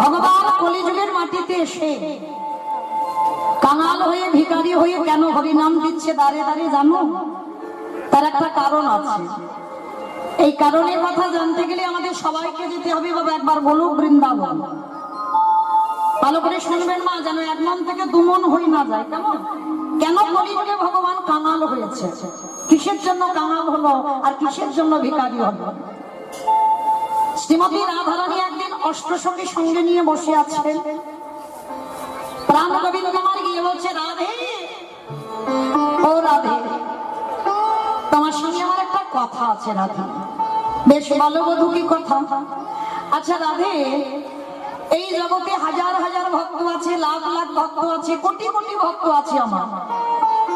ভগবান কলিযুগের মাটিতে এসে কাঙাল হয়ে ভিখারি হয়ে কেন হরিনাম দিচ্ছে দাঁড়ে দাঁড়ে জানো? তার একটা কারণ আছে। এই কারণের কথা জানতে গেলে আমাদের সবাইকে যেতে হবে বাবা একবার গোলক বৃন্দাবন। ভালো করে শুনবেন মা, যেন এক মন থেকে দুমন হয়ে না যায়। কেমন কেন কলিযুগে ভগবান কাঙাল হয়েছে, কিসের জন্য কাঙাল হলো আর কিসের জন্য ভিখারি হলো? শ্রীমতী রাধারানী একদিন অষ্টসখী সঙ্গে নিয়ে বসে আছেন। প্রাণ গোবিন্দ আমার গিয়ে বলছে, রাধে ও রাধে, তোমার সঙ্গে আমার একটা কথা আছে রাধে। বেশ বলো বধূ, কি কথা? আচ্ছা রাধে, এই জগতে হাজার হাজার ভক্ত আছে, লাখ লাখ ভক্ত আছে, কোটি কোটি ভক্ত আছে, আমার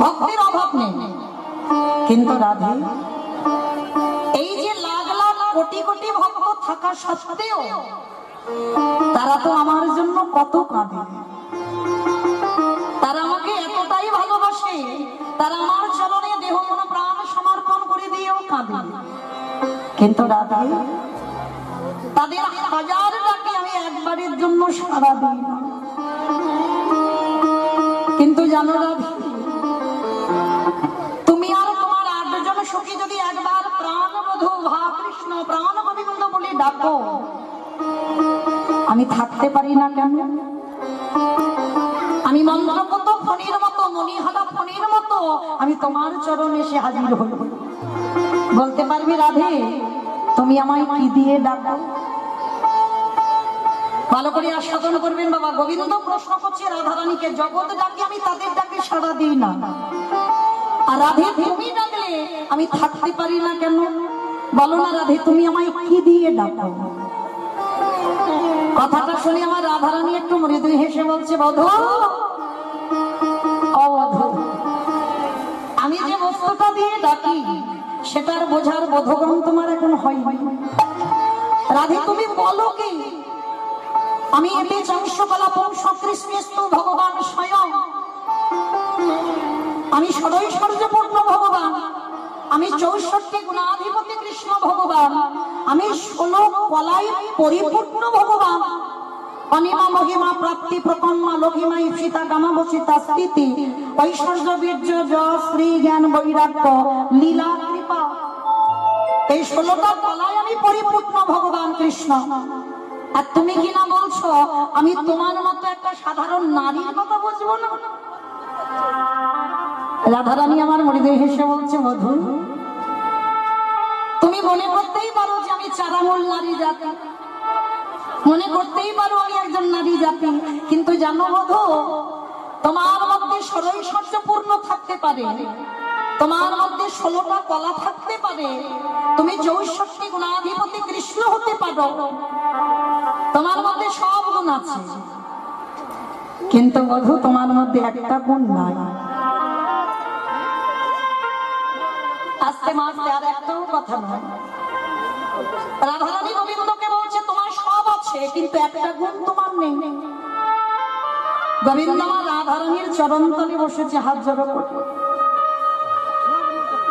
ভক্তের অভাব নেই। কিন্তু রাধে, এই যে লাখ লাখ কোটি কোটি ভক্ত থাকা সত্ত্বেও তারা তো আমার জন্য কত কাঁদে। তারা আমাকে এতটাই ভালোবাসে, তারা আমার চরণে দেহ মন প্রাণ সমর্পণ করে দিয়েও কাঁদে। কিন্তু রাধে, তাদের হাজার ডাকে আমি একবারের জন্য সাড়া দিই না। কিন্তু জানো রাধে, তুমি আর তোমার 8 জন সখী যদি একবার প্রাণ বধূ ভা কৃষ্ণ প্রাণ গোবিন্দ বলে ডাকো, আমি থাকতে পারি না কেন? আমি মন্ত্রপত ফণির মতো, মণিহারা ফণির মতো আমি তোমার চরণে এসে হাজির হই। বলতে পারবি রাধে, তুমি আমায় কি দিয়ে ডাকো? ভালো করে আস্বাদন করবেন বাবা। গোবিন্দ প্রশ্ন করছে রাধারানীকে, জগৎ ডাকে আমি তাদের ডাকে সাড়া দিই না, আর রাধে তুমি ডাকলে আমি থাকতে পারি না কেন? বলো না রাধে, তুমি আমায় কি দিয়ে ডাকো? কথাটা শুনে আমার রাধারানী একটু মৃদু হেসে বলছে, বধূ ও বধূ, আমি যে বস্তুটা দিয়ে ডাকি সেটার বোঝার বোধগণ তোমার এখন হয়নি। রাধে তুমি বলো কি? আমি এতে চাংশকলা বংশ কৃষ্ণস্তু ভগবান স্বয়ং, আমি ষড়ৈশ্বর্যপূর্ণ ভগবান, আমি 64 গুণাধিপতি কৃষ্ণ ভগবান, আমি 16 কলায় পরিপূর্ণ ভগবান। অনিমা মহিমা প্রাপ্তি প্রকম্মা লঘিমা ইপ্সিতা গামাবসিতা স্থিতি ঐশ্বর্য বীর্য যশ শ্রী জ্ঞান বৈরাগ্য লীলা কৃপা, এই 16টা কলায় আমি পরিপূর্ণ ভগবান কৃষ্ণ। আর তুমি কি না বলছো আমি তোমার মতো একটা সাধারণ নারীর কথা বুঝবো না? রাধারানী আমার মৃদু হেসে বলছে, বধূ তুমি মনে করতেই পারো যে আমি চারামূল নারী জাতি, মনে করতেই পারো আমি একজন নারী জাতি, কিন্তু জানো বধূ, তোমার মধ্যে ষড়ৈশ্বর্যপূর্ণ থাকতে পারে, তোমার মধ্যে 16টা কলা থাকতে পারে, তুমি 64 গুণাধিপতি কৃষ্ণ হতে পারো, তোমার মধ্যে সব গুণ আছে, কিন্তু বধূ তোমার মধ্যে একটা গুণ নাই। আস্তে মাস্তে আর একটাও কথা নয়। রাধারানী গোবিন্দকে বলছে, তোমার সব আছে কিন্তু একটা গুণ তোমার নেই। গোবিন্দ আমার রাধারানীর চরণতলে বসেছে হাত জড়ো করে।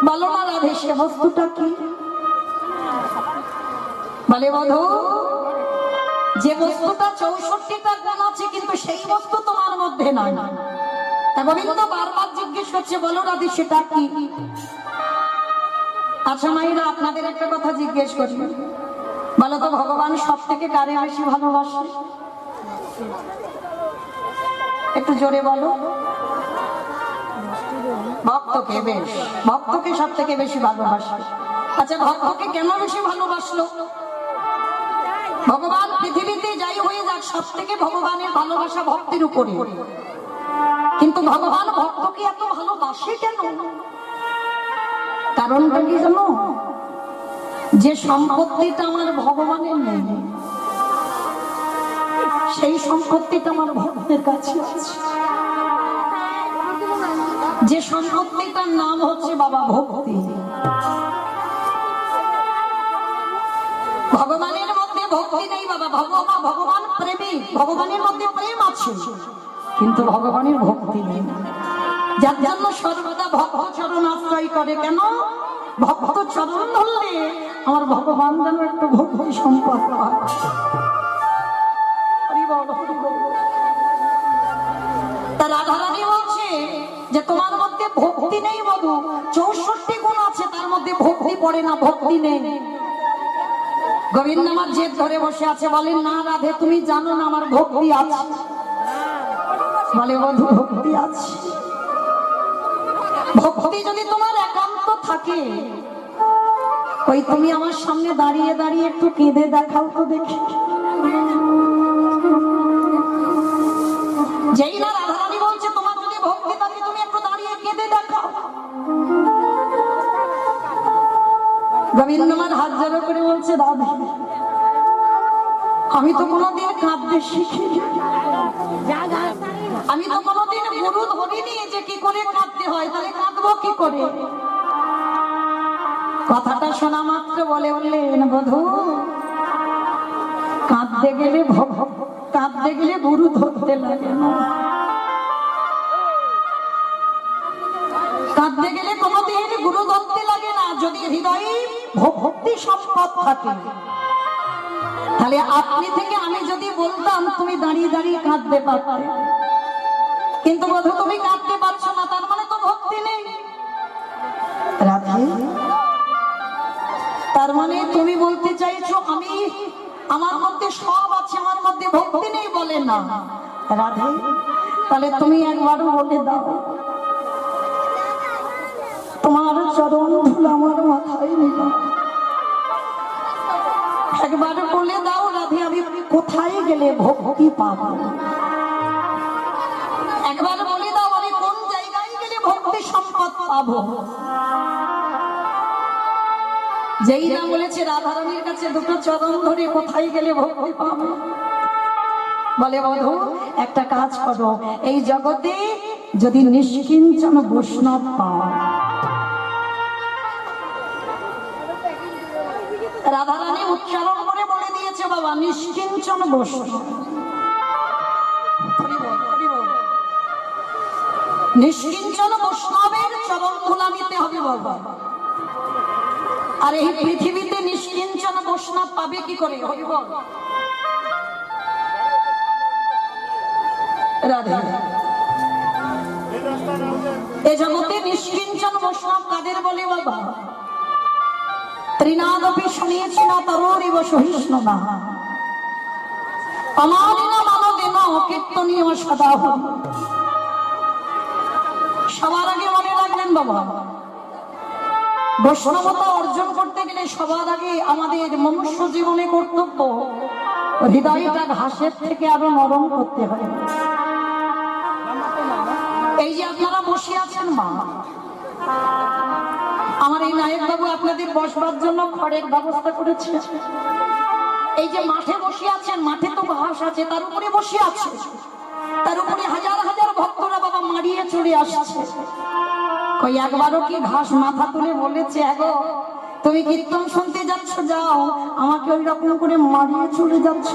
বলো না রাধে, সে বস্তুটা কি? বলে বধূ, যে বস্তুটা 64টা গুণ আছে কিন্তু সেই বস্তু তোমার মধ্যে নাই। তা গোবিন্দ বারবার জিজ্ঞেস করছে, বলো রাধে সেটা কি? আচ্ছা মাইরা, আপনাদের একটা কথা জিজ্ঞেস করি, বলো তো ভগবান সব থেকে কারে বেশি ভালোবাসে? একটু জোরে বলো। ভক্তকে, বেশ, ভক্তকে সব থেকে বেশি ভালোবাসে। আচ্ছা ভক্তকে কেন বেশি ভালোবাসলো? ভগবান পৃথিবীতে যাই হয়ে যাক, সব থেকে ভগবানের ভালোবাসা ভক্তির উপরে, কিন্তু ভগবান ভক্তকে এত ভালোবাসে কেন? কারণটা কি জানো? যে সম্পত্তিটা আমার ভগবানের নেই, সেই সম্পত্তিটা আমার ভক্তের কাছে আছে। যে সম্পত্তিটার নাম হচ্ছে বাবা ভক্তি। ভগবানের মধ্যে ভক্তি নেই বাবা, ভগবান প্রেমী, ভগবানের মধ্যে প্রেম আছে কিন্তু ভগবানের ভক্তি নেই। যার জন্য সর্বদা ভক্ত চরণ আশ্রয় করে। কেন? ভক্ত চরণ ধরলে আমার ভগবান যেন একটু ভক্তি সম্পর্ক হয়। রাধারানী বলছে যে তোমার মধ্যে ভক্তি নেই বধূ, 64 গুণ আছে তার মধ্যে ভক্তি পড়ে না, ভক্তি নেই। গোবিন্দ আমার জেদ ধরে বসে আছে, বলেন না রাধে তুমি জানো না আমার ভক্তি আছে। বলে বধূ ভক্তি আছে, ভক্তি যদি তোমার একান্ত থাকে ওই তুমি আমার সামনে দাঁড়িয়ে দাঁড়িয়ে একটু কেঁদে দেখাও তো দেখি। যেই না রাধারানী বলছে তোমার যদি ভক্তি থাকে তুমি একটু দাঁড়িয়ে কেঁদে দেখাও। গোবিন্দ আমার হাত জড়ো করে বলছে রাধে আমি তো কোনোদিন কাঁদতে শিখিনি, আমি তো কোনোদিন গুরু ধরিনি যে কি করে কাঁদতে হয়, তাহলে কাঁদবো কি করে। কথাটা শোনা মাত্র বলে বললেন বধূ কাঁদতে গেলে গুরু ধরতে লাগে না, কাঁদতে গেলে কোনোদিন গুরু ধরতে লাগে না। যদি হৃদয়ে ভক্তি সম্পদ থাকে তাহলে আপনি থেকে আমি যদি বলতাম তুমি দাঁড়িয়ে দাঁড়িয়ে কাঁদতে পারতে, কিন্তু বধূ তুমি কাঁদতে পারছো না, তার মানে তো ভক্তি নেই। রাধে তার মানে তুমি বলতে চাইছো আমি আমার মধ্যে সব আছে আমার মধ্যে ভক্তি নেই, বলে না রাধে তাহলে তুমি একবারও বলে দাও তোমার চরণ ধুলো আমার মাথায় নিলাম, একবার বলে দাও রাধে আমি কোথায় গেলে ভক্তি পাবো, একবার বলে দাও আমি কোন জায়গায় গেলে ভক্তি সম্পদ পাবো। যেই না বলেছে রাধারানীর কাছে দুটো চরণ ধরে কোথায় গেলে ভক্তি পাবো, বলে বধূ একটা কাজ করো, এই জগতে যদি নিষ্কিঞ্চন বৈষ্ণব পাও, রাধারানী উচ্চারণ করে বলে দিয়েছে বাবা নিষ্কিঞ্চন বৈষ্ণব, নিষ্কিঞ্চন বৈষ্ণবের চরণ ধুলা নিতে হবে বাবা। আর এই পৃথিবীতে নিষ্কিঞ্চন বৈষ্ণব পাবে কি করে? রাধে এ জগতে নিষ্কিঞ্চন বৈষ্ণব কাদের বলে বাবা? ত্রিনাদপি শুনিয়েছি না তরুরিব সহিষ্ণু না অমানিনা মানদেন কীর্তনীয় সদা। সবার আগে মনে রাখবেন বাবা বৈষ্ণবতা অর্জন করতে গেলে সবার আগে আমাদের মনুষ্য জীবনে কর্তব্য হৃদয়টা ঘাসের থেকে আরো নরম করতে হয়। এই যে আপনারা বসে আছেন মা, আমার এই নায়ক বাবু আপনাদের বসবার জন্য ঘরের ব্যবস্থা করেছে। এই যে মাঠে বসে আছেন, মাঠে তো ঘাস আছে, তার উপরে বসে আছে, তার উপরে হাজার হাজার ভক্তরা বাবা মারিয়ে চলে আসছে। কই একবারও কি ঘাস মাথা তুলে বলেছে এগো তুমি কীর্তন শুনতে যাচ্ছ যাও, আমাকে ওই রকম করে মারিয়ে চলে যাচ্ছ?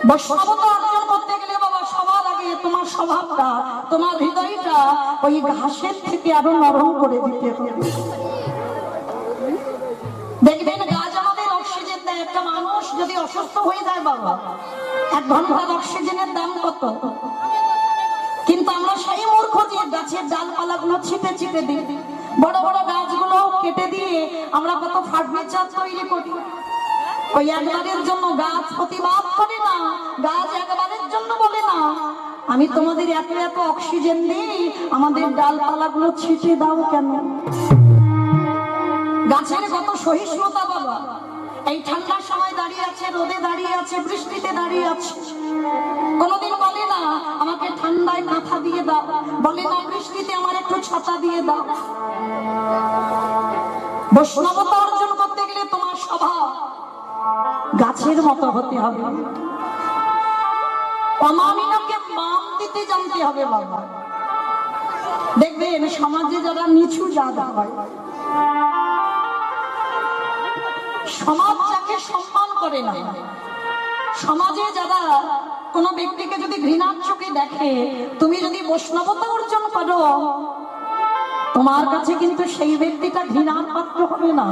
বৈষ্ণবতা অর্জন করতে গেলে বাবা সবার আগে তোমার স্বভাবটা তোমার হৃদয়টা ওই ঘাসের থেকে আরো নরম করে দিতে হবে। দেখবেন গাছ আমাদের অক্সিজেন দেয়, একটা মানুষ যদি অসুস্থ হয়ে যায় বাবা 1 ঘন্টার অক্সিজেনের দাম কত? কিন্তু আমরা সেই মূর্খ যে গাছের ডালপালাগুলো ছিটে ছিটে দিই, বড় বড় গাছগুলো কেটে দিয়ে আমরা কত ফার্নিচার তৈরি করি। ওই একবারের জন্য গাছ প্রতিবাদ করে না, গাছ একবারের জন্য বলে না আমি তোমাদের এত এত অক্সিজেন দিই, আমাদের ডালপালাগুলো ছিটে দাও কেন? গাছের কত সহিষ্ণুতা বাবা। এই ঠান্ডার সময় দাঁড়িয়ে আছে, রোদে দাঁড়িয়ে আছে, বৃষ্টিতে দাঁড়িয়ে আছে, কোনোদিন বলে না আমাকে ঠান্ডায় কাঁথা দিয়ে দাও, বলে না বৃষ্টিতে আমার একটু ছাতা দিয়ে দাও। বৈষ্ণবতা অর্জন করতে গেলে তোমার স্বভাব গাছের মতো হতে হবে। অমানিনাকে মান দিতে জানতে হবে বাবা। দেখবেন সমাজে যারা নিচু জাত হয়, সমাজ যাকে সম্মান করে না, সমাজে যারা কোন ব্যক্তিকে যদি ঘৃণার চোখে দেখে, তুমি যদি বৈষ্ণবতা অর্জন করো তোমার কাছে কিন্তু সেই ব্যক্তিটা ঘৃণার পাত্র হবে না।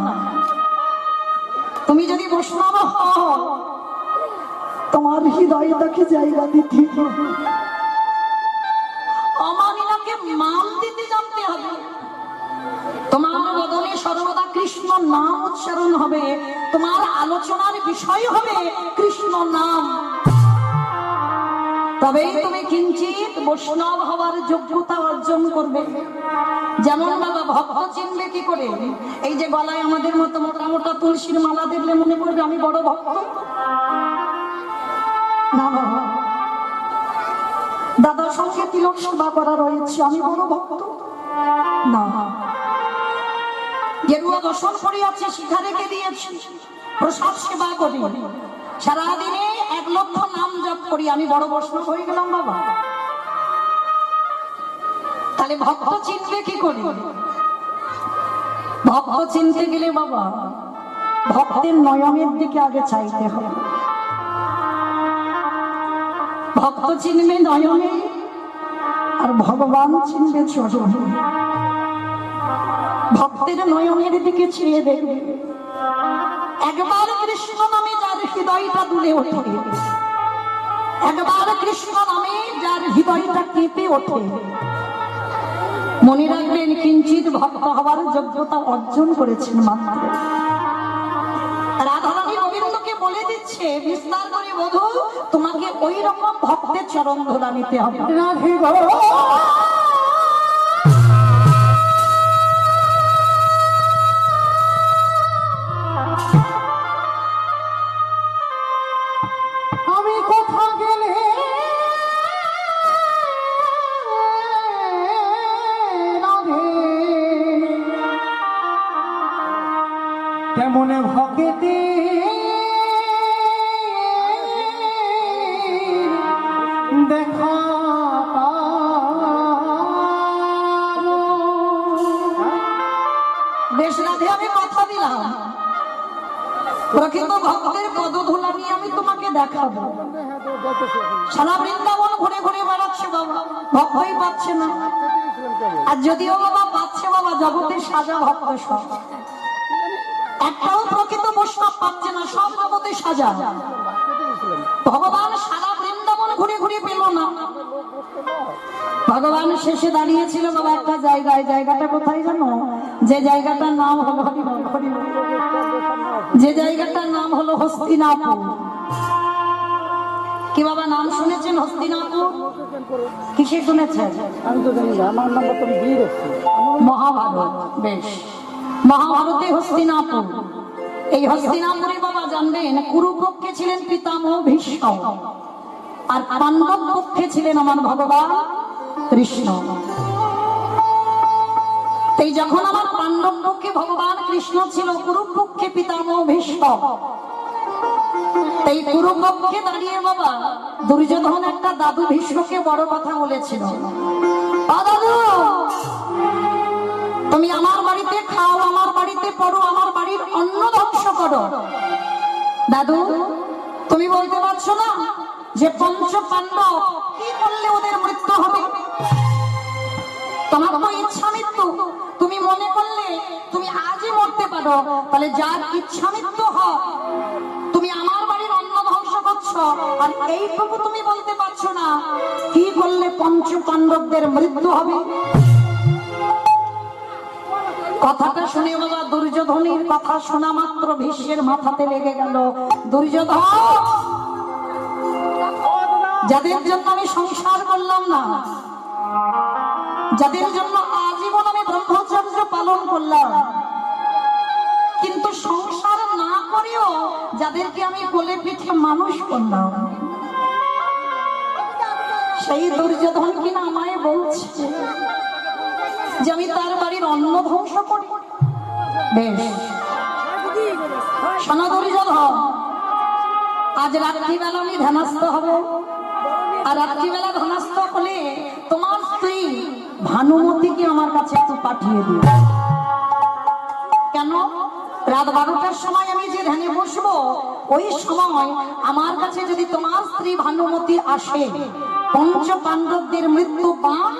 তুমি যদি বৈষ্ণব হও তোমার হৃদয়টাকে জায়গা দিতে অমানিনাকে মান দিতে জানতে হবে। তোমার বদলে সর্বদা কৃষ্ণ নাম উচ্চারণ হবে, তোমার আলোচনার বিষয় হবে কৃষ্ণ নাম। তবেই তুমি কিঞ্চিত বৈষ্ণব হওয়ার যোগ্যতা অর্জন করবে। যেমন বাবা ভক্ত চিনবে কি করে? এই যে গলায় আমাদের মতো মোটা মোটা তুলসীর মালা দেখলে মনে করবে আমি বড় ভক্ত না, দাদার সঙ্গে তিলক সেবা করা রয়েছে আমি বড় ভক্ত না। গেরুয়া দর্শন করিয়াছে, শিখা রেখে দিয়েছি, প্রসাদ সেবা করি, সারাদিনে 1 লক্ষ নাম জপ করি, আমি বড় বৈষ্ণব হয়ে গেলাম বাবা? তাহলে ভক্ত চিনবে কি করে? ভক্ত চিনতে গেলে বাবা ভক্তের নয়নের দিকে আগে চাইতে হবে। ভক্ত চিনবে নয়নে, আর ভগবান চিনবে চরণে। ভক্তের নয়নের দিকে চেয়ে দেখবে, একবার কৃষ্ণ নামে যার হৃদয়টা দুলে ওঠে, একবার কৃষ্ণ নামে যার হৃদয়টা কেঁপে ওঠে, মনে রাখবেন কিঞ্চিত ভক্ত হওয়ার যোগ্যতা অর্জন করেছেন মাত্র। রাধারানী গোবিন্দকে বলে দিচ্ছে বিস্তার করে, বধূ তোমাকে ওই রকম ভক্তের চরণ ধরা নিতে হবে। রাধে গো আমি কোথা গেলে তেমন ভক্তি দেখা বেশ রাধে, আমি কথা দিলাম প্রকৃত ভক্তের পদধূলা নিয়ে আমি তোমাকে দেখাবো। সারা বৃন্দাবন ঘুরে ঘুরে বেড়াচ্ছে বাবা, ভক্তই পাচ্ছে না। আর যদিও বাবা পাচ্ছে বাবা, জগতের সাজা ভক্ত সব, একটাও প্রকৃত বৈষ্ণব পাচ্ছে না, সব জগতের সাজা। ভগবান সারা বৃন্দাবন ঘুরে ঘুরে পেল না। ভগবান শেষে দাঁড়িয়েছিল বাবা একটা জায়গায়, জায়গাটা কোথায় জানো? যে জায়গাটার নাম হলো যে জায়গাটার নাম হলো হস্তিনাপুর। কি বাবা নাম শুনেছেন হস্তিনাপুর? কিসে শুনেছেন? আমি তো জানি না, আমার নাম্বার তো দিয়ে রাখছি। মহাভারত। বেশ, মহাভারতে হস্তিনাপুর। এই হস্তিনাপুরে বাবা জানবেন কুরুপক্ষে ছিলেন পিতামহ ভীষ্ম, আর পাণ্ডব পক্ষে ছিলেন আমার ভগবান কৃষ্ণ। এই যখন আমার পাণ্ডব পক্ষে ভগবান কৃষ্ণ ছিল, কুরুপক্ষে পিতামহ ভীষ্ম, এই কুরুপক্ষে দাঁড়িয়ে বাবা দুর্যোধন একটা দাদু ভীষ্মকে বড় কথা বলেছিল, দাদু তুমি আমার বাড়িতে খাও, আমার বাড়িতে পড়ো, আমার বাড়ির অন্ন ধ্বংস করো। দাদু তুমি বলতে পারছো না যে পঞ্চ পাণ্ডব কি করলে ওদের মৃত্যু হবে? তোমার তো ইচ্ছা মৃত্যু, তুমি মনে করলে তুমি আজই মরতে পারো, তাহলে যার ইচ্ছা মৃত্যু হয়, তুমি আমার বাড়ির অন্ন ধ্বংস করছো, আর এইটুকু তুমি বলতে পারছো না কি করলে পঞ্চ পাণ্ডবদের মৃত্যু হবে? কথাটা শুনে বাবা দুর্যোধনের কথা শোনা মাত্র ভীষ্মের মাথাতে লেগে গেল। দুর্যোধন, যাদের জন্য আমি সংসার করলাম না, যাদের জন্য আজীবন আমি ব্রহ্মচর্য পালন করলাম, কিন্তু সংসার না করেও যাদেরকে আমি কোলে পিঠে মানুষ করলাম, সেই দুর্যোধন কিনা আমায় বলছে যে আমি তার বাড়ির অন্ন ধ্বংস করি। বেশ শোনো দুর্যোধন, আজ রাত্রিবেলা আমি ধ্যানস্থ হব, আর রাত্রিবেলা ধ্যানস্থ হলে তোমার স্ত্রী ভানুমতিকে আমার কাছে একটু পাঠিয়ে দিও। কেন? রাত 12টার সময় আমি যে ধ্যানে বসবো, ওই সময় আমার কাছে যদি তোমার স্ত্রী ভানুমতি আসে, পঞ্চ পাণ্ডবদের মৃত্যু বাণ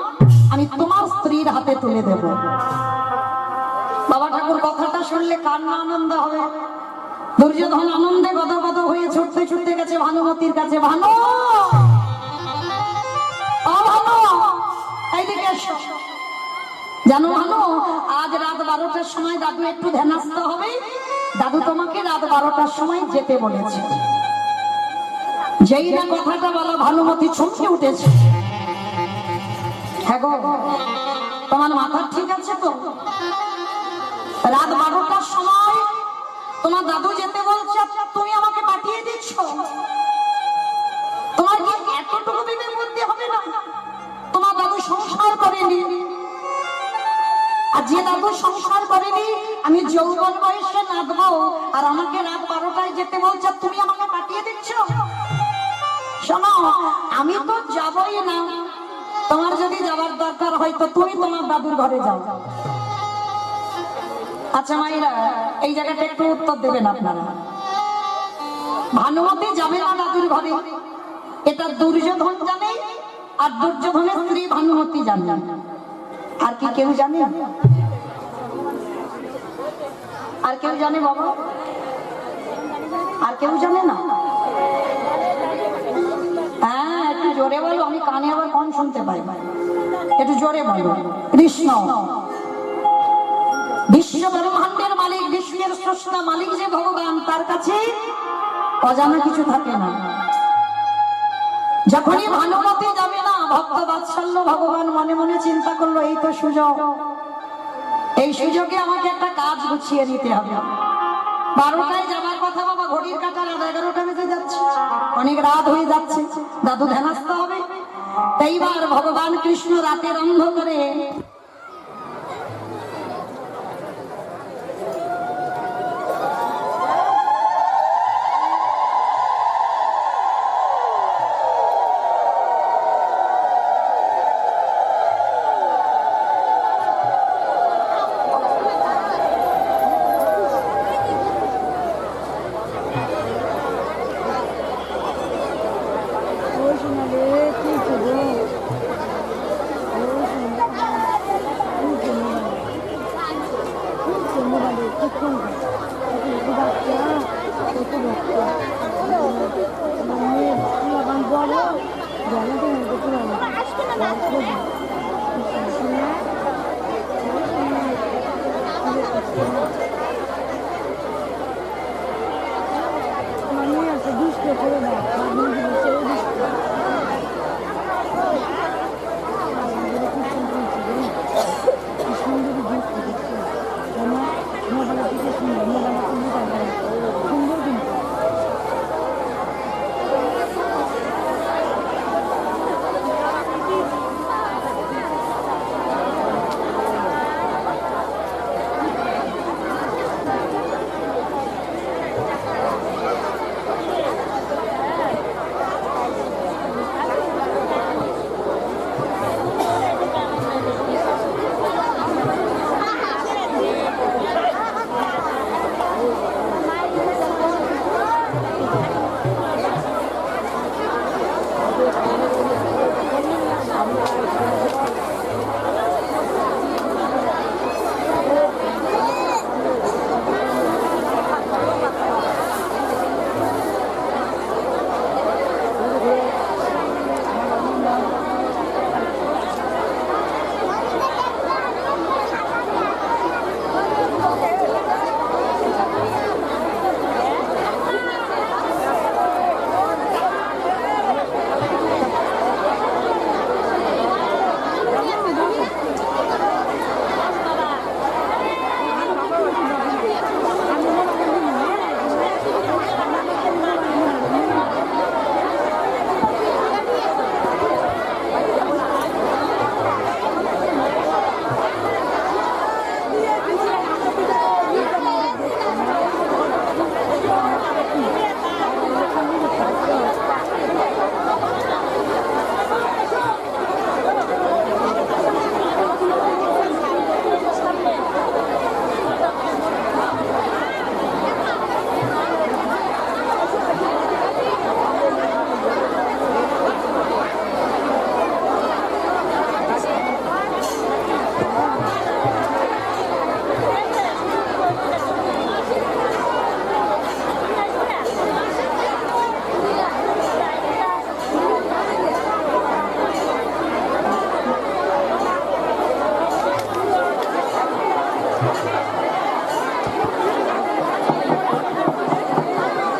আমি তোমার স্ত্রীর হাতে তুলে দেব। বাবা ঠাকুর কথাটা শুনলে কার না আনন্দ হবে? দুর্যোধন আনন্দে গদগদ হয়ে ছুটতে ছুটতে গেছে ভানুমতির কাছে। ভানু, ও ভানু, এইদিকে এসো। জানো ভানু, আজ রাত 12টার সময় দাদু একটু ধ্যানস্থ হবে। দাদু তোমাকে রাত 12টার সময় যেতে বলেছে। যেই না কথাটা বলা ভানুমতি চমকে উঠেছে। হ্যাঁ গো, তোমার মাথা ঠিক আছে তো? রাত 12টার সময় তোমার দাদু যেতে বলছে, তুমি আমাকে পাঠিয়ে দিচ্ছ। তোমার কি এতটুকু বিবেক বুদ্ধি হবে না? তোমার দাদু সংসার করেনি, আর যে দাদু সংসার করেনি আমি যৌবন বয়সে নাচবো, আর আমাকে রাত 12টায় যেতে বলছে, তুমি আমাকে পাঠিয়ে দিচ্ছ। শোনো, আমি তো যাবই না। তোমার যদি যাবার দরকার হয় তো তুমি তোমার দাদুর ঘরে যাও। আচ্ছা মাইরা, এই জায়গাটা একটু উত্তর দেবেন আপনারা। ভানুমতি যাবে না দাদুর ঘরে, এটা দুর্যোধন জানে, আর দুর্যোধনের স্ত্রী ভানুমতি জানে। আর কি কেউ জানে? আর কেউ জানে বাবা? আর কেউ জানে না? হ্যাঁ, একটু জোরে বলো, আমি কানে আবার কম শুনতে পাই। একটু জোরে বলো। কৃষ্ণ বিশ্ব ব্রহ্মাণ্ডের মালিক, বিশ্বের স্রষ্টা মালিক যে ভগবান, তার কাছে অজানা কিছু থাকে না। যখনই ভানুমতি যাবে না, ভক্ত বাৎসল্য ভগবান মনে মনে চিন্তা করলো, এই তো সুযোগ, এই সুযোগে আমাকে একটা কাজ গুছিয়ে নিতে হবে। 12টায় যাবার কথা বাবা, ঘড়ির কাঁটা রাত 11টা বেজে যাচ্ছে, অনেক রাত হয়ে যাচ্ছে, দাদু ধ্যানস্থ হবে। এইবার ভগবান কৃষ্ণ রাতের অন্ধকারে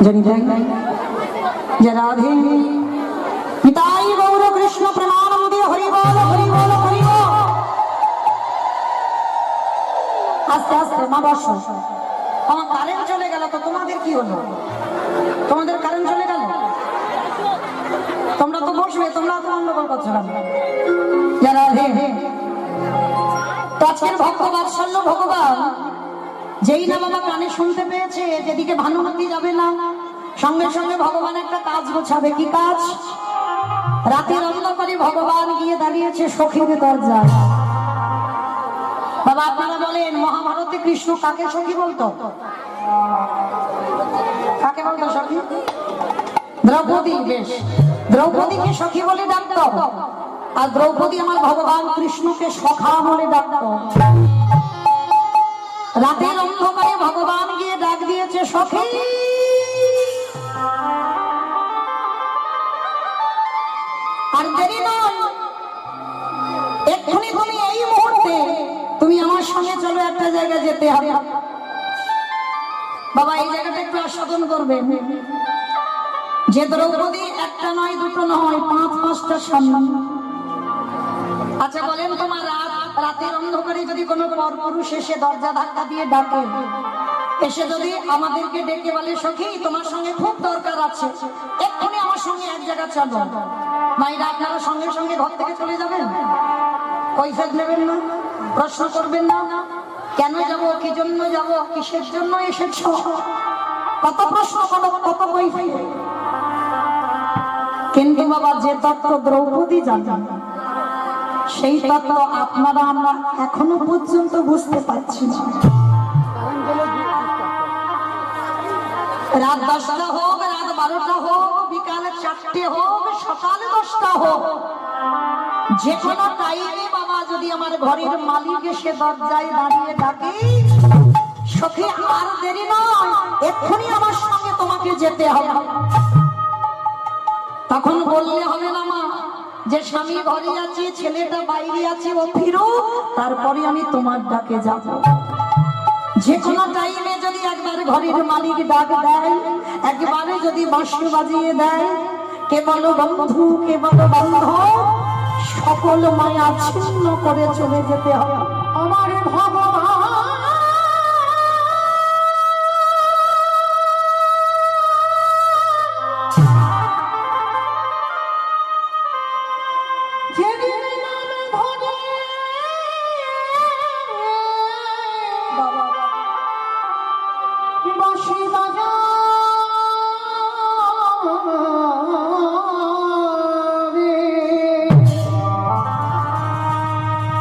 জানি যে রাধে পিতাই গৌর কৃষ্ণ প্রেমানন্দে হরি বল হরি বল হরি বল। আস্তে আস্তে মা বসো। আমার কারেন্ট চলে গেল, তো তোমাদের কি হলো? তোমাদের কারেন্ট চলে গেল, তোমরা তো বসবে, তোমরা তো গন্ডগোল করছো কেন? যারা আজকের ভক্ত বাৎসল্য ভগবান যেই না বাবা কানে শুনতে পেয়েছে যেদিকে ভানুমতি যাবে না, সঙ্গে সঙ্গে ভগবান একটা কাজ গোছাবে। কি কাজ? রাতের অন্ধকারে ভগবান গিয়ে দাঁড়িয়েছে সখীর দরজায়। বাবা আপনারা বলেন, মহাভারতে কৃষ্ণ কাকে সখী বলতো? কাকে বলতো সখী? দ্রৌপদী। বেশ, দ্রৌপদীকে সখী বলে ডাকতো, আর দ্রৌপদী আমার ভগবান কৃষ্ণকে সখা বলে ডাকতো। রাতের অন্ধকারে ভগবান গিয়ে ডাক দিয়েছে সখী। আর দেরি নয়, এক্ষুনি তুমি এই মুহূর্তে তুমি আমার সঙ্গে চলো, একটা জায়গায় যেতে হবে। বাবা এই জায়গাটা একটু আস্বাদন করবেন যে দ্রৌপদী একটা নয়, দুটো নয়, 5-5টা স্বামী। আচ্ছা বলেন, তোমার রাতের অন্ধকারে যদি কোনো পরপুরুষ এসে দরজা ধাক্কা দিয়ে ডাকে, এসে যদি আমাদেরকে ডেকে বলে সখী তোমার সঙ্গে খুব দরকার আছে, এক্ষুনি আমার সঙ্গে এক জায়গা চলো, মায়েরা আপনারা সঙ্গে সঙ্গে ঘর থেকে চলে যাবেন? কৈফিয়ত নেবেন না, প্রশ্ন করবেন না, কেন যাব, কি জন্য যাব, কিসের জন্য এসেছ, কত প্রশ্ন করো, কত কৈফিয়ত। কিন্তু বাবা যে তত্ত্ব দ্রৌপদী জানেন, সেই তত্ত্ব আপনারা আমরা এখনো পর্যন্ত বুঝতে পারছি না। রাত 10টা হোক, রাত 12টা হোক, বিকাল 4টে হোক, সকাল 10টা হোক, যে কোনো টাইমে বাবা যদি আমার ঘরের মালিক এসে দরজায় দাঁড়িয়ে ডাকে সখী আর দেরি নয়, এক্ষুনি আমার সঙ্গে তোমাকে যেতে হবে, তখন বললে হবে না মা যে স্বামী ঘরে আছে, ছেলেটা বাইরে আছে, ও ফিরুক, তারপরে আমি তোমার ডাকে যাব। যে কোনো টাইমে যদি একবার ঘরের মালিক ডাক দেয়, একবারে যদি বাঁশি বাজিয়ে দেয়, কে বলো বন্ধু, কে বলো বান্ধব, সকল মায়া ছিন্ন করে চলে যেতে হবে। আমার ভগবান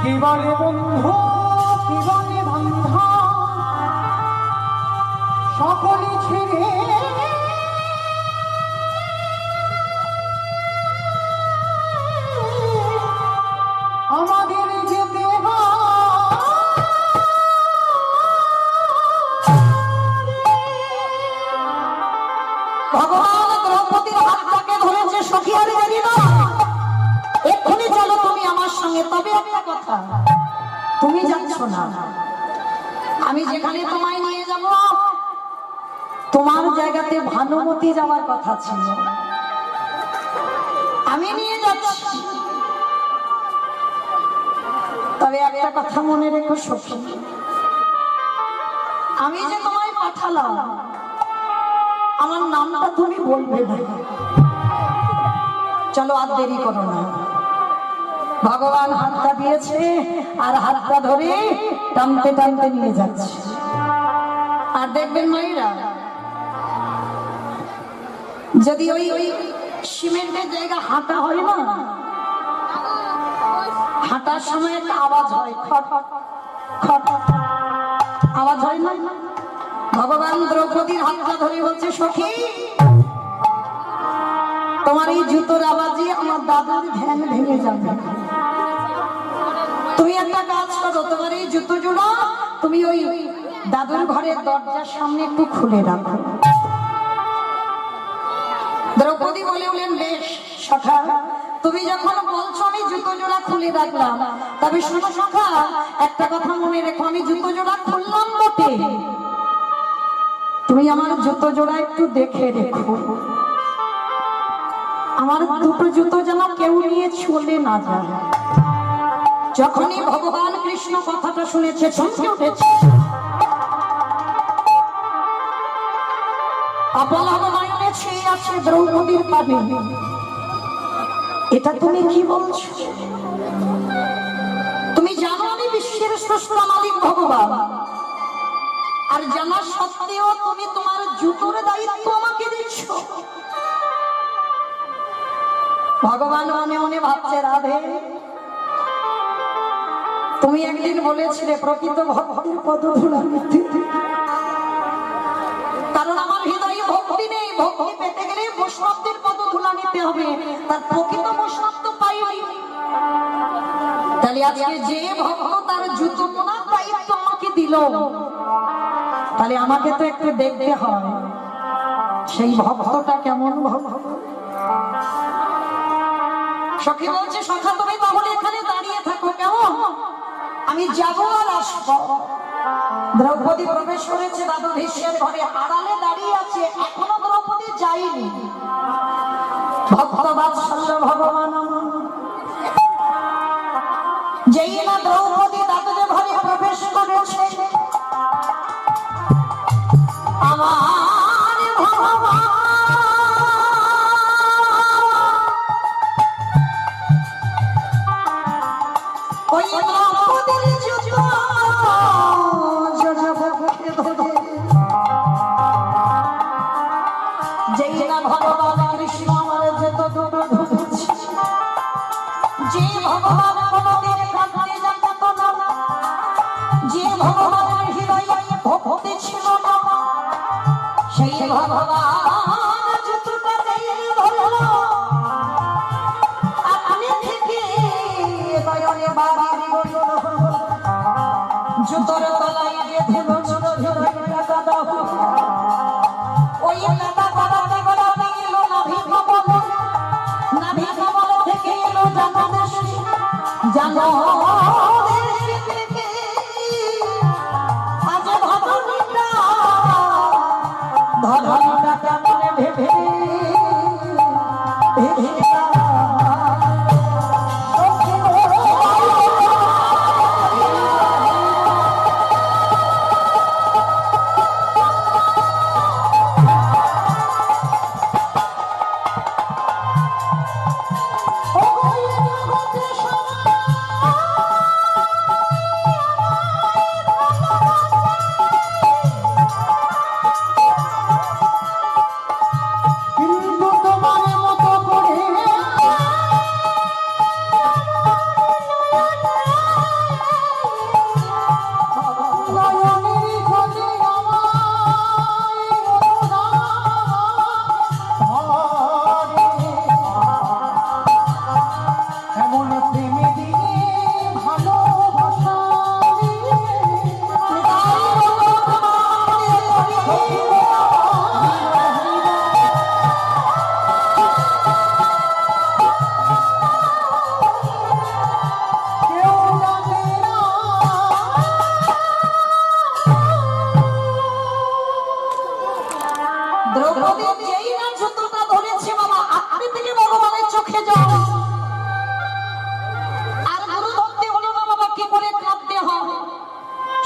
কি বলে বন্ধু, কি বলে বান্ধব, সকলে ছেড়ে আমাদের যেতে ভগবান দ্রৌপদীর হাতটাকে ধরেছে সখী আর জানি না, এক্ষুনি চলো তুমি আমার সঙ্গে। তবে একটা কথা, তুমি যাচ্ছ না, আমি যেখানে তোমায় নিয়ে যাব, তোমার জায়গাতে ভানুমতি যাওয়ার কথা ছিল, আমি নিয়ে যাচ্ছি। তবে একটা কথা মনে রেখো সখী, আমি যে তোমায় পাঠালাম, আমার নামটা তুমি বলবে না। চলো আর দেরি করো না। ভগবান হাতটা দিয়েছে, আর হাতটা ধরে টানতে টানতে নিয়ে যাচ্ছে। আর দেখবেন মায়েরা, যদি ওই সিমেন্টের জায়গা হাঁটা হয় না, হাঁটার সময় একটা আওয়াজ হয়, খট খট আওয়াজ হয় না? ভগবান দ্রৌপদীর হাতটা ধরে বলছে সখী তোমার এই জুতোর আওয়াজে আমার দাদুর ধ্যান ভেঙে যাবে, তুমি একটা কাজ করো, তোমার এই জুতো জোড়া তুমি ওই দাদুর ঘরের দরজার সামনে একটু খুলে রাখো। দ্রৌপদী বলে উঠলেন, বেশ সখা, তুমি যখন বলছো আমি জুতো জোড়া খুলে রাখলাম, তবে শোনো সখা, একটা কথা মনে রেখো, আমি জুতো জোড়া খুললাম বটে, তুমি আমার জুতো জোড়া একটু দেখে রেখো, আমার দুটো জুতো যেন কেউ নিয়ে চলে না যায়। যখনই ভগবান কৃষ্ণ কথাটা শুনেছে চমকে উঠেছে। অপলক নয়নে চেয়ে আছে দ্রৌপদীর পানে। এটা তুমি কি বলছো? তুমি জানো আমি বিশ্বের স্রষ্টা মালিক ভগবান, আর জানা সত্ত্বেও তুমি তোমার জুতোর দায়িত্ব আমাকে দিচ্ছ। ভগবান মনে মনে ভাবছে, রাধে তুমি একদিন বলেছিলে প্রকৃত ভক্তের পদধূলা নিতে, কারণ আমার হৃদয়ে ভক্তি নেই। ভক্তি পেতে গেলে বৈষ্ণবদের পদধূলা নিতে হবে, তার প্রকৃত বৈষ্ণব তো পাইনি। তাহলে আজকে যে ভক্ত তার জুতো মোনার দায়িত্ব আমাকে দিল, তাহলে আমাকে তো একটু দেখতে হয় সেই ভক্তটা কেমন ভক্ত। সখী বলছে, সখা তুমি তাহলে এখানে দাঁড়িয়ে থাকো, কেমন আমি যাবো আর আসবো। দ্রৌপদী প্রবেশ করেছে দাদু ভীষ্মের ঘরে, আড়ালে দাঁড়িয়ে আছে, এখনো দ্রৌপদী যায়নি। ভক্ত বাৎসল্য ভগবান যেই না দ্রৌপদী দাদুদের ঘরে প্রবেশ করেছে, আমার ভগবান ওই দ্রৌপদীর জুতো যেই না ভগবান কৃষ্ণ আমার যেত দুটো ধরেছে, যে ভগবান কোনদিন কাঁদতে জানত না, যে ভগবানের হৃদয়ে ভক্তি ছিল না, সেই ভগবান জুতোটা যেই ধরল, আপনি থেকে নয়নে বাড়ি জুতোর তলায় গেঁথে বসল টাকা দাও। ওই টাকা গড়াতে গড়াতে এলো নাভি কমল, নাভি কমল থেকে এলো জানদেশ, জানদেশ থেকে আজ ধরণীটা, ধরণীটা কেমন ভেবে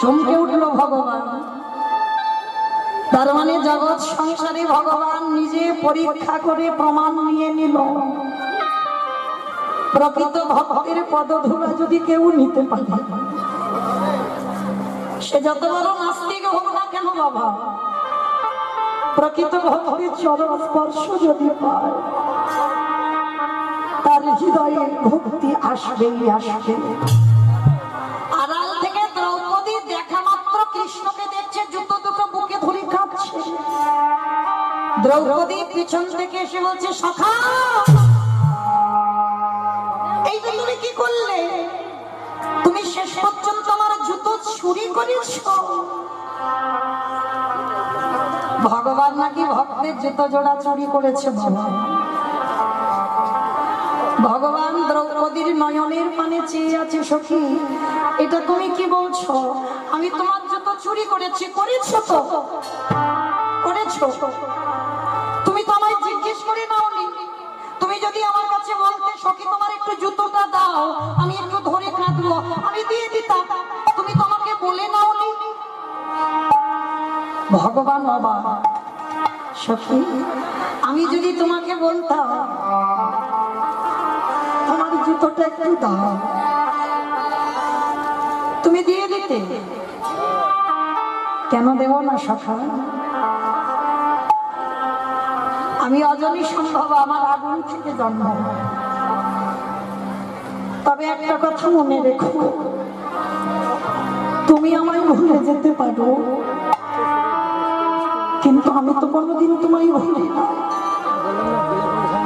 চমকে উঠল ভগবান। তার মানে জগৎ সংসারে ভগবান নিজে পরীক্ষা করে প্রমাণ নিয়ে নিল, প্রকৃত ভক্তের পদধূলা যদি কেউ নিতে পারে, সে যত বড় নাস্তিক হোক না কেন বাবা, প্রকৃত ভক্তের চরণ স্পর্শ যদি পায়, তার হৃদয়ে ভক্তি আসবেই আসবে। আড়াল থেকে দ্রৌপদী দেখা মাত্র কৃষ্ণকে দেখছে, জুতো দুটো বুকে ধরে কাঁপছে। দ্রৌপদী পিছন থেকে এসে বলছে, সখা এই যে তুমি কি করলে? তুমি শেষ পর্যন্ত আমার জুতো চুরি করেছ। ভগবান নাকি ভক্তের জুতো জোড়া চুরি করেছে বলে। ভগবান দ্রৌপদীর নয়নের পানে চেয়ে আছে, সখী এটা তুমি কি বলছো? আমি তোমার জুতো চুরি করেছি? করেছো তো। করেছো? তুমি তো আমায় জিজ্ঞেস করে নাওনি। তুমি যদি আমার কাছে বলতে সখী তোমার একটু জুতোটা দাও, আমি একটু ধরে কাঁদবো, আমি দিয়ে দিতাম। তুমি তো আমাকে বলে নাওনি। ভগবান বাবা সখী, আমি যদি তোমাকে বলতাম আমার জুতোটা একটু দাও, তুমি দিয়ে দিতে? কেন দেব না সখা? আমি অজনী সম্ভব, আমার আগুন থেকে জন্ম। তবে একটা কথা মনে রেখো, তুমি আমায় ভুলে যেতে পারো, কিন্তু আমি তো কোনোদিন তোমায় ভুলি না।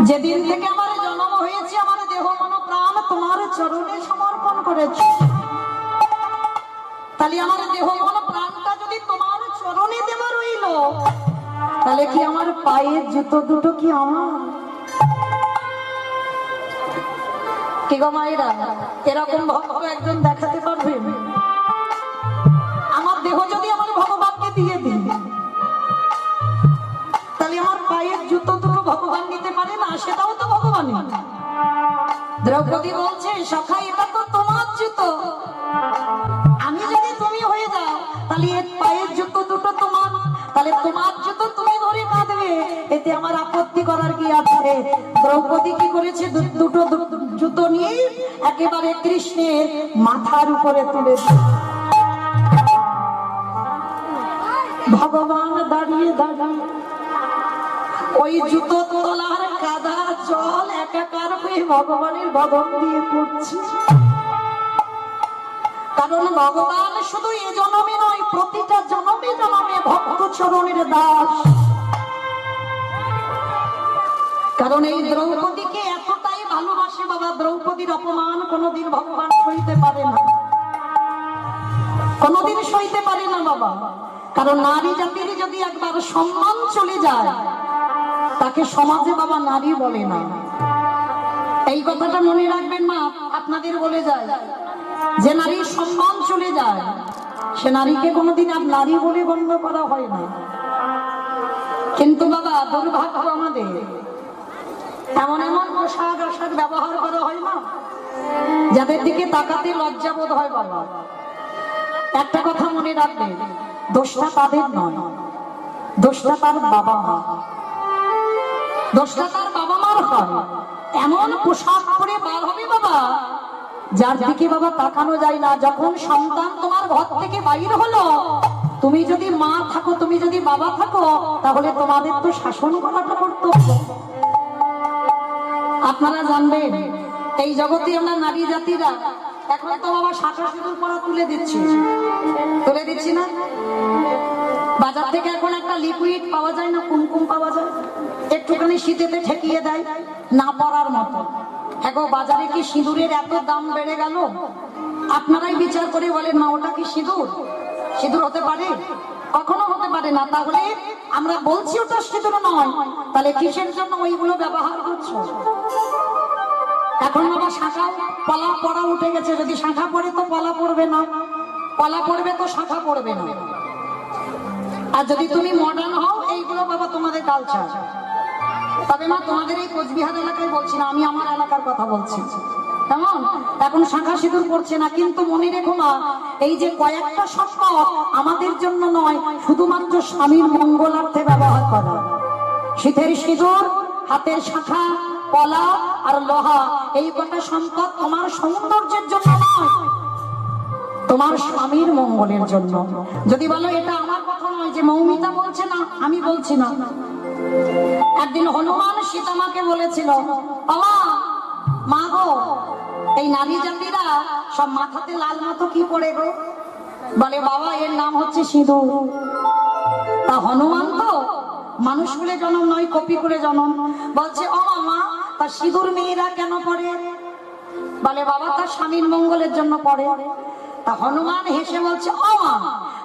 যেদিন থেকে আমার জন্ম হয়েছে, আমার দেহ মন প্রাণ তোমার চরণে সমর্পণ করেছি। তাহলে আমার দেহ মন প্রাণটা যদি তোমার চরণে দেওয়া রইল, তাহলে কি আমার পায়ের জুতো দুটো কি আমার? কি গো মায়েরা, এরকম ভক্ত একজন দেখাতে পারবেন? আমার দেহ যদি আমার ভগবানকে দিয়ে দিই, তাহলে আমার পায়ের জুতো দুটো ভগবান নিতে পারে না? সেটাও তো ভগবান। দ্রৌপদী বলছে সখা এটা তো তোমার জুতো, আমি যদি তুমি হয়ে যাও তাহলে এর পায়ের জুতো দুটো তোমার, তাহলে তোমার জুতো তুমি ধরে কাঁদবে, এতে আমার আপত্তি করার কি আছে? দ্রৌপদী কি করেছে? দুটো জুতো নিয়ে একেবারে কৃষ্ণের মাথার উপরে তুলে ভগবান দাঁড়িয়ে দাঁড়িয়ে ওই জুতো তোলার কাদা জল একাকার হয়ে ভগবানের বদন দিয়ে পড়ছে। কারণ ভগবান শুধু এ জন্মে নয়, প্রতিটা জন্মে জন্মে ভক্ত চরণের দাস। কারণ এই দ্রৌপদীকে এতটাই ভালোবাসে বাবা, দ্রৌপদীর অপমান কোনোদিন ভগবান সইতে পারে না, কোনোদিন সইতে পারে না বাবা। কারণ নারী জাতির যদি একবার সম্মান চলে যায়, তাকে সমাজে বাবা নারী বলে না। এই কথাটা মনে রাখবেন মা, আপনাদের বলে যায়, যে নারীর সম্মান চলে যায় সে নারীকে কোনোদিন আর নারী বলে গণ্য করা হয় না। কিন্তু বাবা দুর্ভাগ্য আমাদের, এমন এমন পোশাক আশাক ব্যবহার করা হয় না যাদের দিকে তাকাতে লজ্জাবোধ হয় বাবা। একটা কথা মনে রাখবে, দোষটা তাদের নয়, দোষটা তার বাবা মা, দোষটা তার বাবা মার হয়। এমন পোশাক পরে বার হবে বাবা যার দিকে বাবা তাকানো যায় না। যখন সন্তান তোমার ঘর থেকে বাইর হলো, তুমি যদি মা থাকো, তুমি যদি বাবা থাকো, তাহলে তোমাদের তো শাসন করাটা কর্তব্য। আপনারা জানবেন এই জগতে আমরা নারী জাতিরা এখন তো বাবা শাখা সিঁদুর পরা তুলে দিচ্ছি না? বাজার থেকে এখন একটা লিকুইড পাওয়া যায় না, কুমকুম পাওয়া যায়, একটুখানি শীতেতে ঠেকিয়ে দেয় না পরার মতো। এখন বাজারে কি সিঁদুরের এত দাম বেড়ে গেল? আপনারাই বিচার করে বলেন মা, ওটা কি সিঁদুর? সিঁদুর হতে পারে? কখনো হতে পারে না। তাহলে আমরা বলছি ওটা সিঁদুর নয়, তাহলে কিসের জন্য ওইগুলো ব্যবহার করছো? এখন বাবা শাখা পলা পড়া উঠে গেছে, যদি শাখা পড়ে তো পলা পড়বে না, পলা পড়বে তো শাখা পড়বে না। আর যদি তুমি মডার্ন হও, এইগুলো বাবা তোমাদের কালচার। তবে মা তোমাদের এই কোচবিহার এলাকায় বলছি না, আমি আমার এলাকার কথা বলছি। কেমন এখন শাখা সিঁদুর পড়ছে না, কিন্তু মনে রেখো মা, এই যে কয়েকটা সম্পদ আমাদের জন্য নয়, শুধুমাত্র স্বামীর মঙ্গলার্থে ব্যবহার করা। শীতের সিঁদুর, হাতের শাখা, কলা আর লোহা, এই কটা সম্পদ তোমার সৌন্দর্যের জন্য নয়, তোমার স্বামীর মঙ্গলের জন্য। যদি বলো এটা আমার কথা নয়, যে মৌমিতা বলছে না, আমি বলছি না। একদিন হনুমান সীতামাকে বলেছিল, মা গো, এই নারী জাতিরা সব মাথাতে লাল মতো কি পড়ে গো? বলে বাবা এর নাম হচ্ছে সিঁদুর। তা হনুমান তো মানুষ করে জন্ম নয়, কপি করে জন্ম। বলছে ও মা, তা সিঁদুর মেয়েরা কেন পড়ে? বলে বাবা তার স্বামীর মঙ্গলের জন্য পড়ে। তা হনুমান হেসে বলছে ও মা,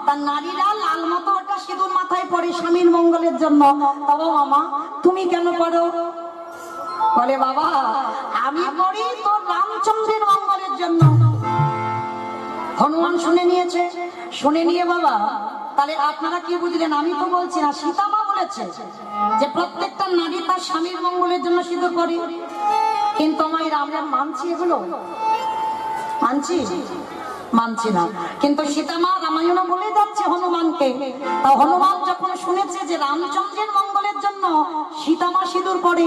তার নারীরা লাল মতো ওটা সিঁদুর মাথায় পড়ে স্বামীর মঙ্গলের জন্য, তবে মামা তুমি কেন পড়ো? বলে বাবা আমি পড়ি তোর রামচন্দ্রের মঙ্গলের জন্য। হনুমান শুনে নিয়েছে, শুনে নিয়ে বাবা তাহলে আপনারা কি বুঝলেন? আমি তো বলছি না, সীতামা বলেছে যে প্রত্যেকটা নারী তার স্বামীর মঙ্গলের জন্য সিঁদুর পরে, কিন্তু আমার আমরা মানছি এগুলো? মানছি না। কিন্তু সীতামা রামায়ণ বলে যাচ্ছে হনুমানকে, তা হনুমান যখন শুনেছে যে রামচন্দ্রের মঙ্গলের জন্য সীতামা সিঁদুর পরে,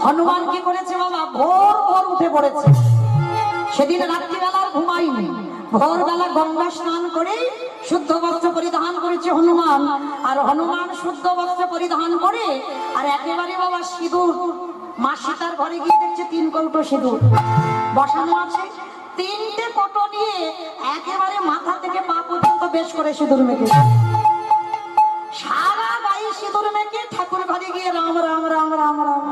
হনুমান কি করেছে বাবা, ভোর ভোর উঠে পড়েছে। সেদিন রাত্রিবেলা ঘুমাইনি, ভোরবেলা গঙ্গা স্নান করে শুদ্ধ বস্ত্র পরিধান করেছে হনুমান। আর হনুমান শুদ্ধ বস্ত্র পরিধান করে আর একেবারে বাবা সিঁদুর, মা সীতার ঘরে গিয়ে দেখছে 3 কৌটো সিঁদুর বসানো আছে। 3টে কৌটো নিয়ে একেবারে মাথা থেকে পা পর্যন্ত বেশ করে সিঁদুর মেখে, সারা গায়ে সিঁদুর মেখে ঠাকুর ঘরে গিয়ে রাম রাম রাম রাম রাম।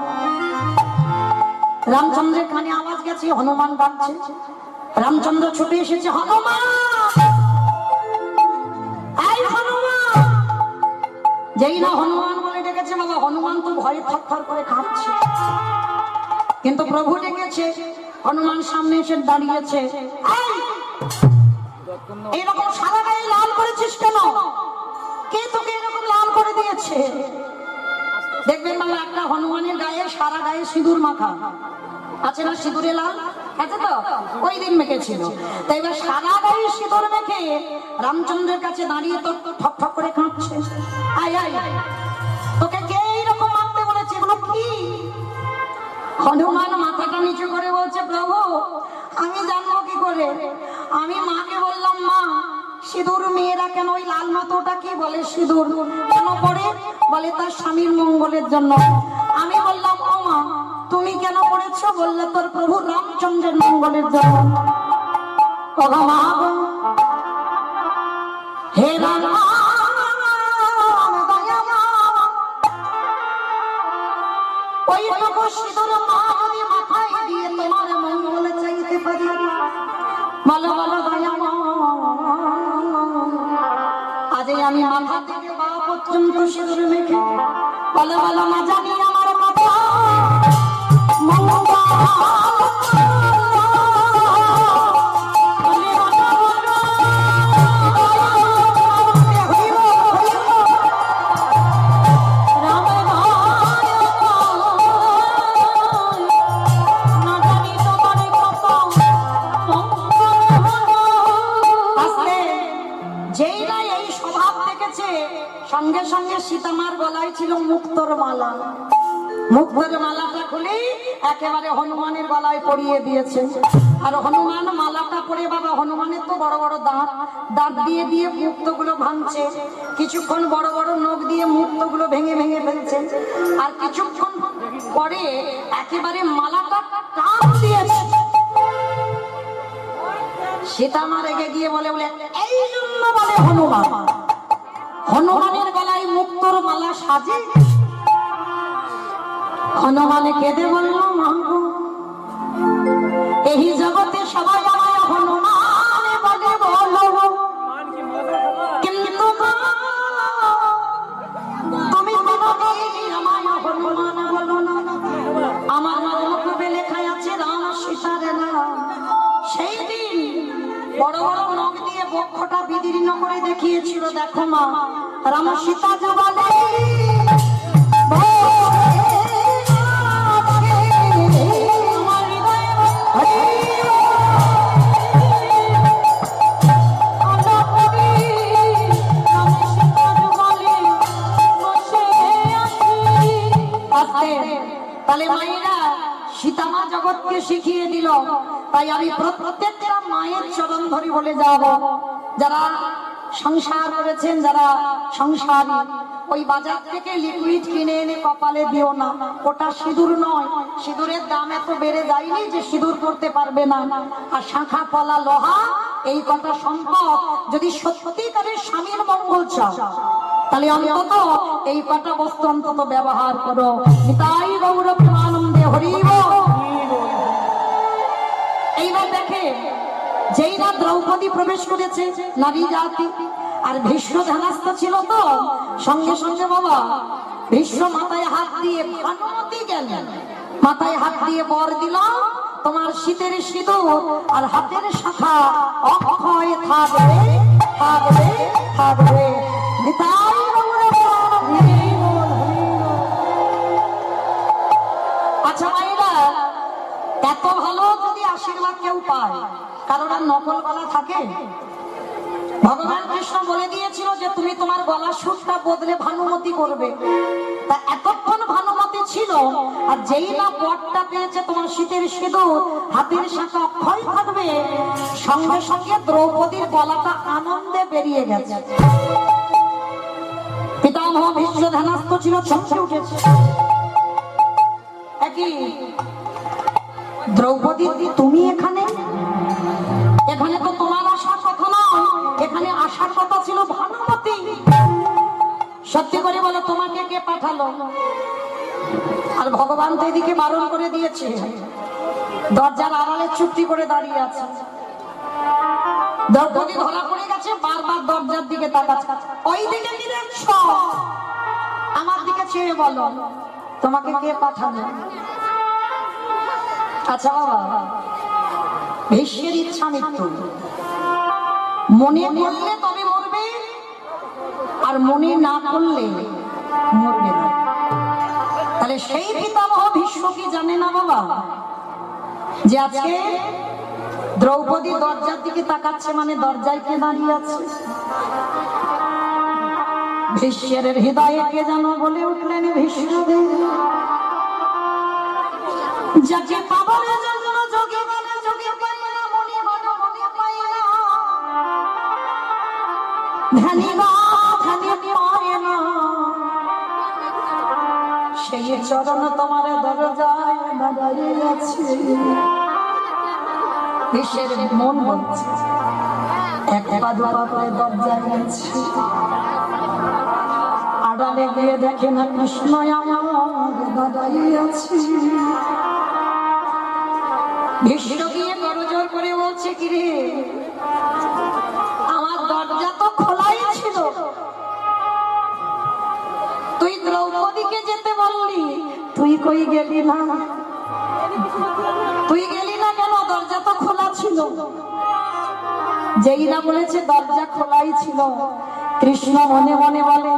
রামচন্দ্রের কানে আওয়াজ গেছে, হনুমান ডাকছে। রামচন্দ্র ছুটে এসেছে, হনুমান, এই হনুমান। যেই না হনুমান বলে ডেকেছে বাবা, হনুমান তো ভয়ে থরথর করে কাঁপছে। কিন্তু প্রভু ডেকেছে, হনুমান সামনে এসে দাঁড়িয়েছে। এইরকম সারা গায়ে লাল করেছিস কেন? কে তোকে এরকম লাল করে দিয়েছে? দেখবেন বাবা, একটা হনুমানের গায়ে সারা গায়ে সিঁদুর মাখা আছে না, সিঁদুরে লাল আছে তো, ওই দিন মেখেছিল। তাই এবার সারা গায়ে সিঁদুর মেখে রামচন্দ্রের কাছে দাঁড়িয়ে তো ঠক ঠক করে কাঁপছে। আয় আয়, তোকে কে এইরকম মারতে বলেছে? এগুলো কি? হনুমান মাথাটা নিচু করে বলছে, প্রভু আমি জানবো কি করে? আমি মাকে বললাম, মা সিঁদুর মেয়েরা কেন ওই লাল মতোটা কি বলে সিঁদুর কেন পড়ে? বলে তার স্বামীর মঙ্গলের জন্য। আমি বললাম, ও মা তুমি কেন পড়েছো? বললে তোর প্রভু রামচন্দ্রের মঙ্গলের জন্য। ও মা, হে রাম, ওই টুকু সিঁদুর মা যদি মাথায় দিয়ে তোমার মঙ্গল চাইতে পারি, বলো বলো দয়া মা, আজই আমি মাথা থেকে পা পর্যন্ত সিঁদুর মেখে, বলো বলো না জানি আমার মাথা মঙ্গল। সঙ্গে সঙ্গে সীতামার গলায় ছিল মুক্তোর মালা। মুক্তোর মালাটা খুলে একেবারে হনুমানের গলায় পরিয়ে দিয়েছে। আর হনুমান মালাটা পরে বাবা, হনুমানের তো বড় বড় দাঁত, দাঁত দিয়ে দিয়ে মুক্তগুলো ভাঙছে। কিছুক্ষণ বড় বড় নখ দিয়ে মুক্তগুলো ভেঙে ভেঙে ফেলছে। আর কিছুক্ষণ পরে একেবারে মালাটা টান দিয়েছে। সীতামা রেগে গিয়ে বলে, এই জন্য বলে হনুমান, হনুমানের গলায় মুক্তোর মালা সাজে? হনুমানে কেঁদে বলল, মা গো এই জগতে সবাই আমায় হনুমান বলে বলো, কিন্তু তুমি কোনদিন আমায় হনুমান বলো না। আমার মুখে লেখায় আছে রাম সীতার নাম। সেই দিন বড় বড় নখ দিয়ে বক্ষটা বিদীর্ণ করে দেখিয়েছিল, দেখো মা রাম সীতা জবালে তাহলে মায়েরা সীতামা জগৎকে শিখিয়ে দিল। তাই আমি প্রত্যেকটা মায়ের চরণ ধরে বলে যাব, যারা সংসার করেছেন, যারা সংসারী, ওই বাজার থেকে লিকুইড কিনে এনে কপালে দিও না। ওটা সিঁদুর নয়। সিঁদুরের দাম এত বেড়ে যায়নি যে সিঁদুর করতে পারবে না। আর শাঁখা পলা লোহা এই কটা সম্পদ যদি সত্যিকারের স্বামীর মঙ্গল চাও, তাহলে অন্তত এই কটা বস্তু অন্তত ব্যবহার করো। তাই গৌরব আনন্দে হরিব। এইবার দেখে, যেই না দ্রৌপদী প্রবেশ করেছে নারী জাতি, আর ভীষ্ম ধ্যানস্থ ছিল, তো সঙ্গে সঙ্গে বাবা ভীষ্ম মাথায় হাত দিয়ে ভানুমতি গেলেন, মাথায় হাত দিয়ে বর দিল, তোমার শীতের সিঁদুর আর হাতের শাখা অক্ষয় থাকবে থাকবে থাকবে। নিতাই গৌর আচ্ছা মায়েরা, এত ভালো যদি আশীর্বাদ কেউ পায়, কারণ আর নকল গলা থাকে? ভগবান কৃষ্ণ বলে দিয়েছিল যে তুমি তোমার গলার সুরটা বদলে ভানুমতি করবে। তা এতক্ষণ ভানুমতি ছিল, আর যেই না বরটা পেয়েছে তোমার শীতের সিঁদুর, হাতের শাখা অক্ষয় থাকবে, সঙ্গে সঙ্গে দ্রৌপদীর গলাটা আনন্দে বেরিয়ে গেছে। পিতামহ ভীষ্ম ধ্যানস্থ ছিল, চমকে উঠেছে। একই দ্রৌপদী, তুমি এখানে? এখানে তো তোমার আসার কথা না, এখানে আসার কথা ছিল ভানুমতি। সত্যি করে বলো, তোমাকে কে পাঠালো? আর ভগবান তো এদিকে বারণ করে দিয়েছে, দরজার আড়ালে চুপটি করে দাঁড়িয়ে আছে। দ্রৌপদী ধরা পড়ে গেছে, বারবার দরজার দিকে তাকাচ্ছে। ওই দিকে কি দেখছো? আমার দিকে চেয়ে বলো, তোমাকে কে পাঠালো? আচ্ছা বাবা, ভীষ্মের ইচ্ছা মৃত্যু, মনে করলে তবে মরবে, আর মনে না করলে মরবে না। তাহলে সেই পিতামহ ভীষ্ম কি জানে না বাবা, যে আজকে দ্রৌপদী দরজার দিকে তাকাচ্ছে, মানে দরজায় কে দাঁড়িয়ে আছে? ভীষ্মের হৃদয়ে কে যেন বলে উঠলেন, ভীষ্মদেব যাকে পাবার জন্য যোগে বলে যোগে পাই না, মনে বলে মনে পাই না, ধ্যানী না ধ্যানী পায় না, সেই চরণ তোমার দরজায় দাঁড়িয়ে আছে। ভীষ্মের মন বলছে, এক পা দু পা করে দরজায় গেছে, আড়ালে গিয়ে দেখে না কৃষ্ণ আমার দাঁড়িয়ে আছে। ভীষ্ম গিয়ে করজোর করে বলছে, কিরে আমার দরজা তো খোলাই ছিল, তুই দ্রৌপদীকে যেতে বললি, তুই কই গেলি না? তুই গেলি না কেন? দরজা তো খোলা ছিল। যেই না বলেছে দরজা খোলাই ছিল, কৃষ্ণ মনে মনে বলে,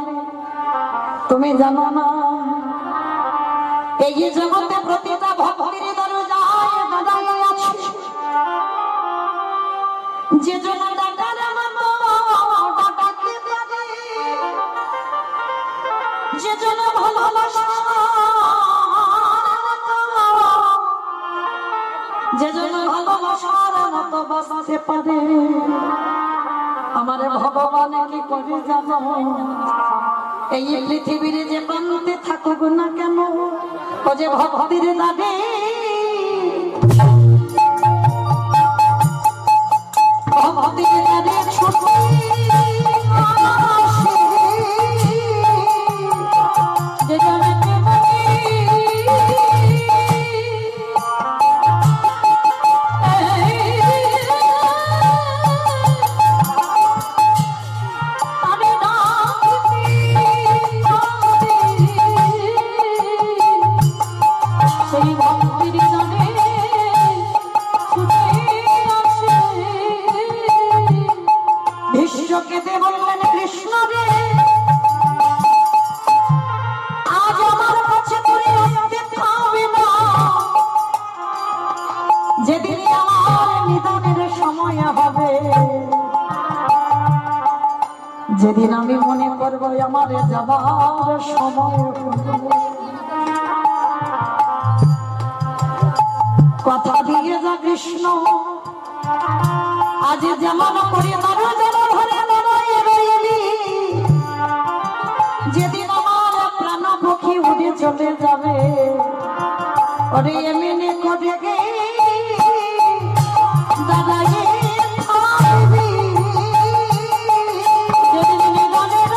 তুমি জানো না এই জগতে প্রতিটা ভক্তির দরজায় দাঁড়িয়ে আছে যে জন ডাকার মতো ডাকাতে পারে, যে জন ভালোবাসা, যে জন ভালোবাসার মতো বাঁচতে পারে। আমার ভগবান কি করে জানো, এই পৃথিবীর যে প্রান্তে থাকুক না কেন, ও যে ভক্তির দাবি ভক্তির দাবি ছুটি আসে, যে জনকে বললেন, কৃষ্ণ রে আজ আমার কাছে তুই আসতে পারবি না, যেদিন আমার নিধনের সময় হবে, যেদিন আমি মনে করব আমার যাবার সময় হবে, কথা দিয়ে যা কৃষ্ণ, আজ যেমন করে যেদিন আমার প্রাণ পক্ষী উড়ে চলে যাবে, ওরে এমনি করে গে দাঁড়াই থাকবি, যেদিন নিধনের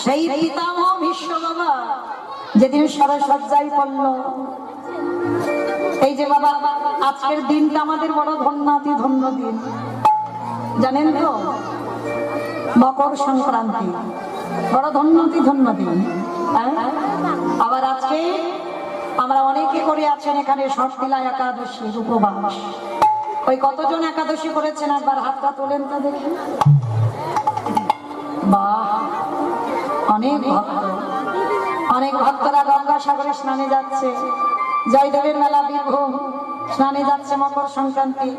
সেই পিতামহ ভীষ্ম বাবা যেদিন সরসজ্জায় পড়ল, এই যে বাবা আজকের দিনটা আমাদের বড় ধন্যাতি ধন্য দিন, জানেন তো? মকর সংক্রান্তি বড় ধন্য দিন। আবার আজকে আমরা অনেকে করে আছেন এখানে ষষ্ঠীলা একাদশীর উপবাস। ওই কতজন একাদশী করেছেন একবার হাতটা তোলেন তো দেখি। বাহ, অনেক ভক্তরা গঙ্গাসাগরে স্নানে যাচ্ছে, জয়দেবের মেলা বীরভূম স্নানে যাচ্ছে মকর সংক্রান্তি।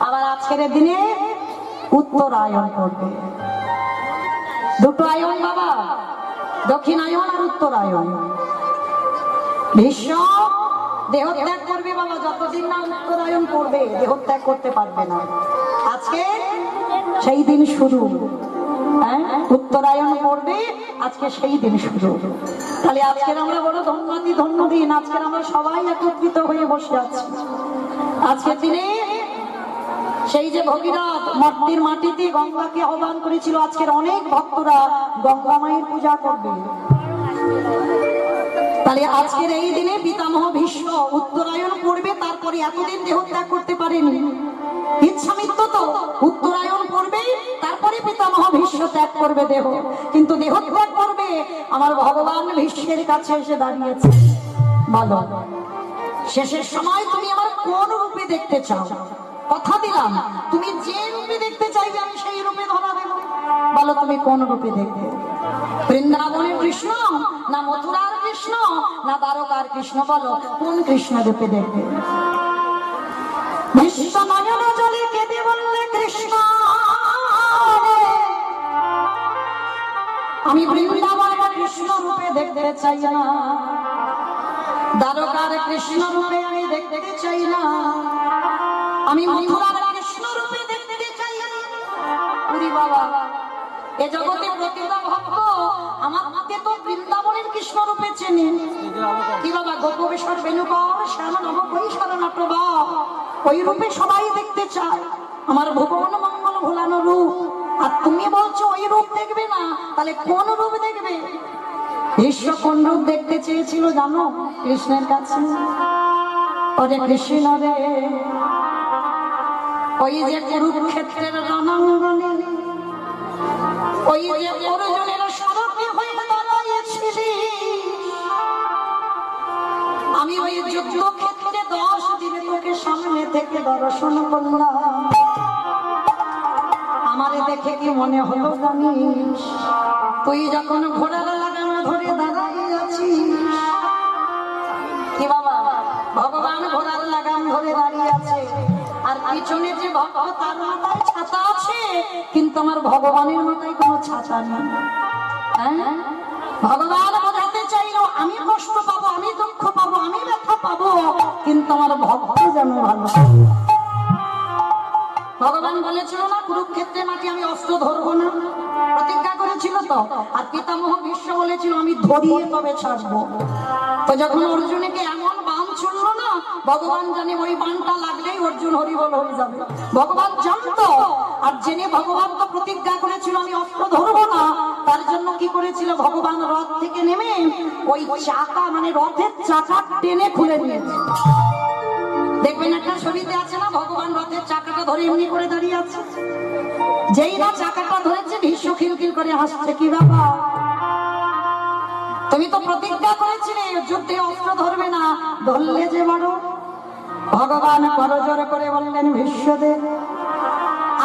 আবার আজকের দিনে উত্তরায়ণ করবে। দুটো আয়ন বাবা, দক্ষিণায়ন আর উত্তরায়ণ। ভীষ্ম দেহত্যাগ করবে বাবা, যতদিন না উত্তরায়ণ করবে দেহত্যাগ করতে পারবে না। আজকে সেই দিন শুরু, উত্তরায়ণ করবে আজকে সেই দিন শুরু। তাহলে আজকের আমরা বড় ধন্য দিন। আজকের আমরা সবাই একত্রিত হয়ে বসে আছি। আজকের দিনে সেই যে ভগীরথ মর্তির মাটিতে গঙ্গাকে আহ্বান করেছিল, আজকের অনেক ভক্তরা গঙ্গা মায়ের পূজা করবে। তাহলে আজকের এই দিনে পিতামহ ভীষ্ম উত্তরায়ণ করবে, তারপরে এতদিন দেহত্যাগ করতে পারেনি। ইচ্ছামিত্র তো উত্তরায়ণ করবে, তারপরে পিতামহ ভীষ্ম ত্যাগ করবে দেহ, কিন্তু দেহত্যাগ করবে আমার ভগবান ভীষ্মের কাছে এসে দাঁড়িয়েছে। বলো শেষের সময় তুমি আমার কোন রূপে দেখতে চাও? কথা দিলাম তুমি যে রূপে দেখতে চাইবে আমি সেই রূপে ধরা দেব। বলো তুমি কোন রূপে দেখবে? বৃন্দাবনের কৃষ্ণ, না মথুরার কৃষ্ণ, না দ্বারকার কৃষ্ণ? বলো কোন কৃষ্ণ রূপে দেখবে? ভীষ্ম নয়ন জলে কেঁদে বললে কৃষ্ণ আমি বৃন্দাবনের কৃষ্ণ রূপে দেখতে চাই না, দ্বারকার কৃষ্ণ রূপে আমি দেখতে চাই না, আমি মথুরার কৃষ্ণ রূপে দেখতে চাই না। পুরী বাবা এ জগতে প্রতিটা ভক্ত আমাকে তো বৃন্দাবনের কৃষ্ণ রূপে চেনে। কি বাবা গোপবেশ্বর বেণুকর শ্যাম নব কৈশোর নটবা ওই রূপে সবাই দেখতে চায়, আমার ভুবন মঙ্গল ভোলানো রূপ। আর তুমি বলছো ওই রূপ দেখবে না, তাহলে কোন রূপ দেখবে? ভীষ্ম কোন রূপ দেখতে চেয়েছিল জানো? কৃষ্ণের কাছে। ওরে কৃষ্ণ রে, ওই যে কুরুক্ষেত্রের রণাঙ্গনে ওই যে অর্জুনের সারথি হয়ে দাঁড়িয়েছিলি, আমি ওই যুদ্ধক্ষেত্রে 10 দিনে তোকে সামনে থেকে দর্শন করলাম। আমারে দেখে কি মনে হলো জানিস? তুই যখন ঘোড়ার লাগাম ধরে দাঁড়িয়ে আছিস। কি বাবা ভগবান ঘোড়ার লাগাম ধরে দাঁড়িয়ে আছে, আর পিছনে যে ভক্ত তার মাথায় ছাতা আছে, কিন্তু আমার ভগবানের মাথায় কোনো ছাতা নেই। ভগবান বোঝাতে চাইলো আমি কষ্ট পাবো, আমি দুঃখ পাবো, আমি ব্যথা পাবো, কিন্তু আমার ভক্ত যেন ভালো। ভগবান বলেছিল না কুরুক্ষেত্রে মাটি আমি অস্ত্র ধরবো না, প্রতিজ্ঞা করেছিল তো। আর পিতামহ ভীষ্ম বলেছিল আমি ধরিয়ে তবে ছাড়বো। তো যখন অর্জুনকে এমন বান ছুড়লো না, ভগবান জানে ওই বানটা লাগলেই অর্জুন হরিবল হয়ে যাবে। ভগবান জানতো, আর জেনে ভগবান তো প্রতিজ্ঞা করেছিল আমি অস্ত্র ধরবো না। তার জন্য কি করেছিল ভগবান? রথ থেকে নেমে ওই চাকা মানে রথের চাকা টেনে খুলে নিয়েছে। দেখবেন একটা ছবিতে আছে না, ভগবান রথের চাকাটা ধরে এমনি করে দাঁড়িয়ে আছে। যেই না চাকাটা ধরেছে ভীষ্ম খিলখিল করে হাসছে। কি বাবা তুমি তো প্রতিজ্ঞা করেছিলে যুদ্ধে অস্ত্র ধরবে না, ধরলে যে বড়। ভগবান করজোর করে বললেন ভীষ্মদেব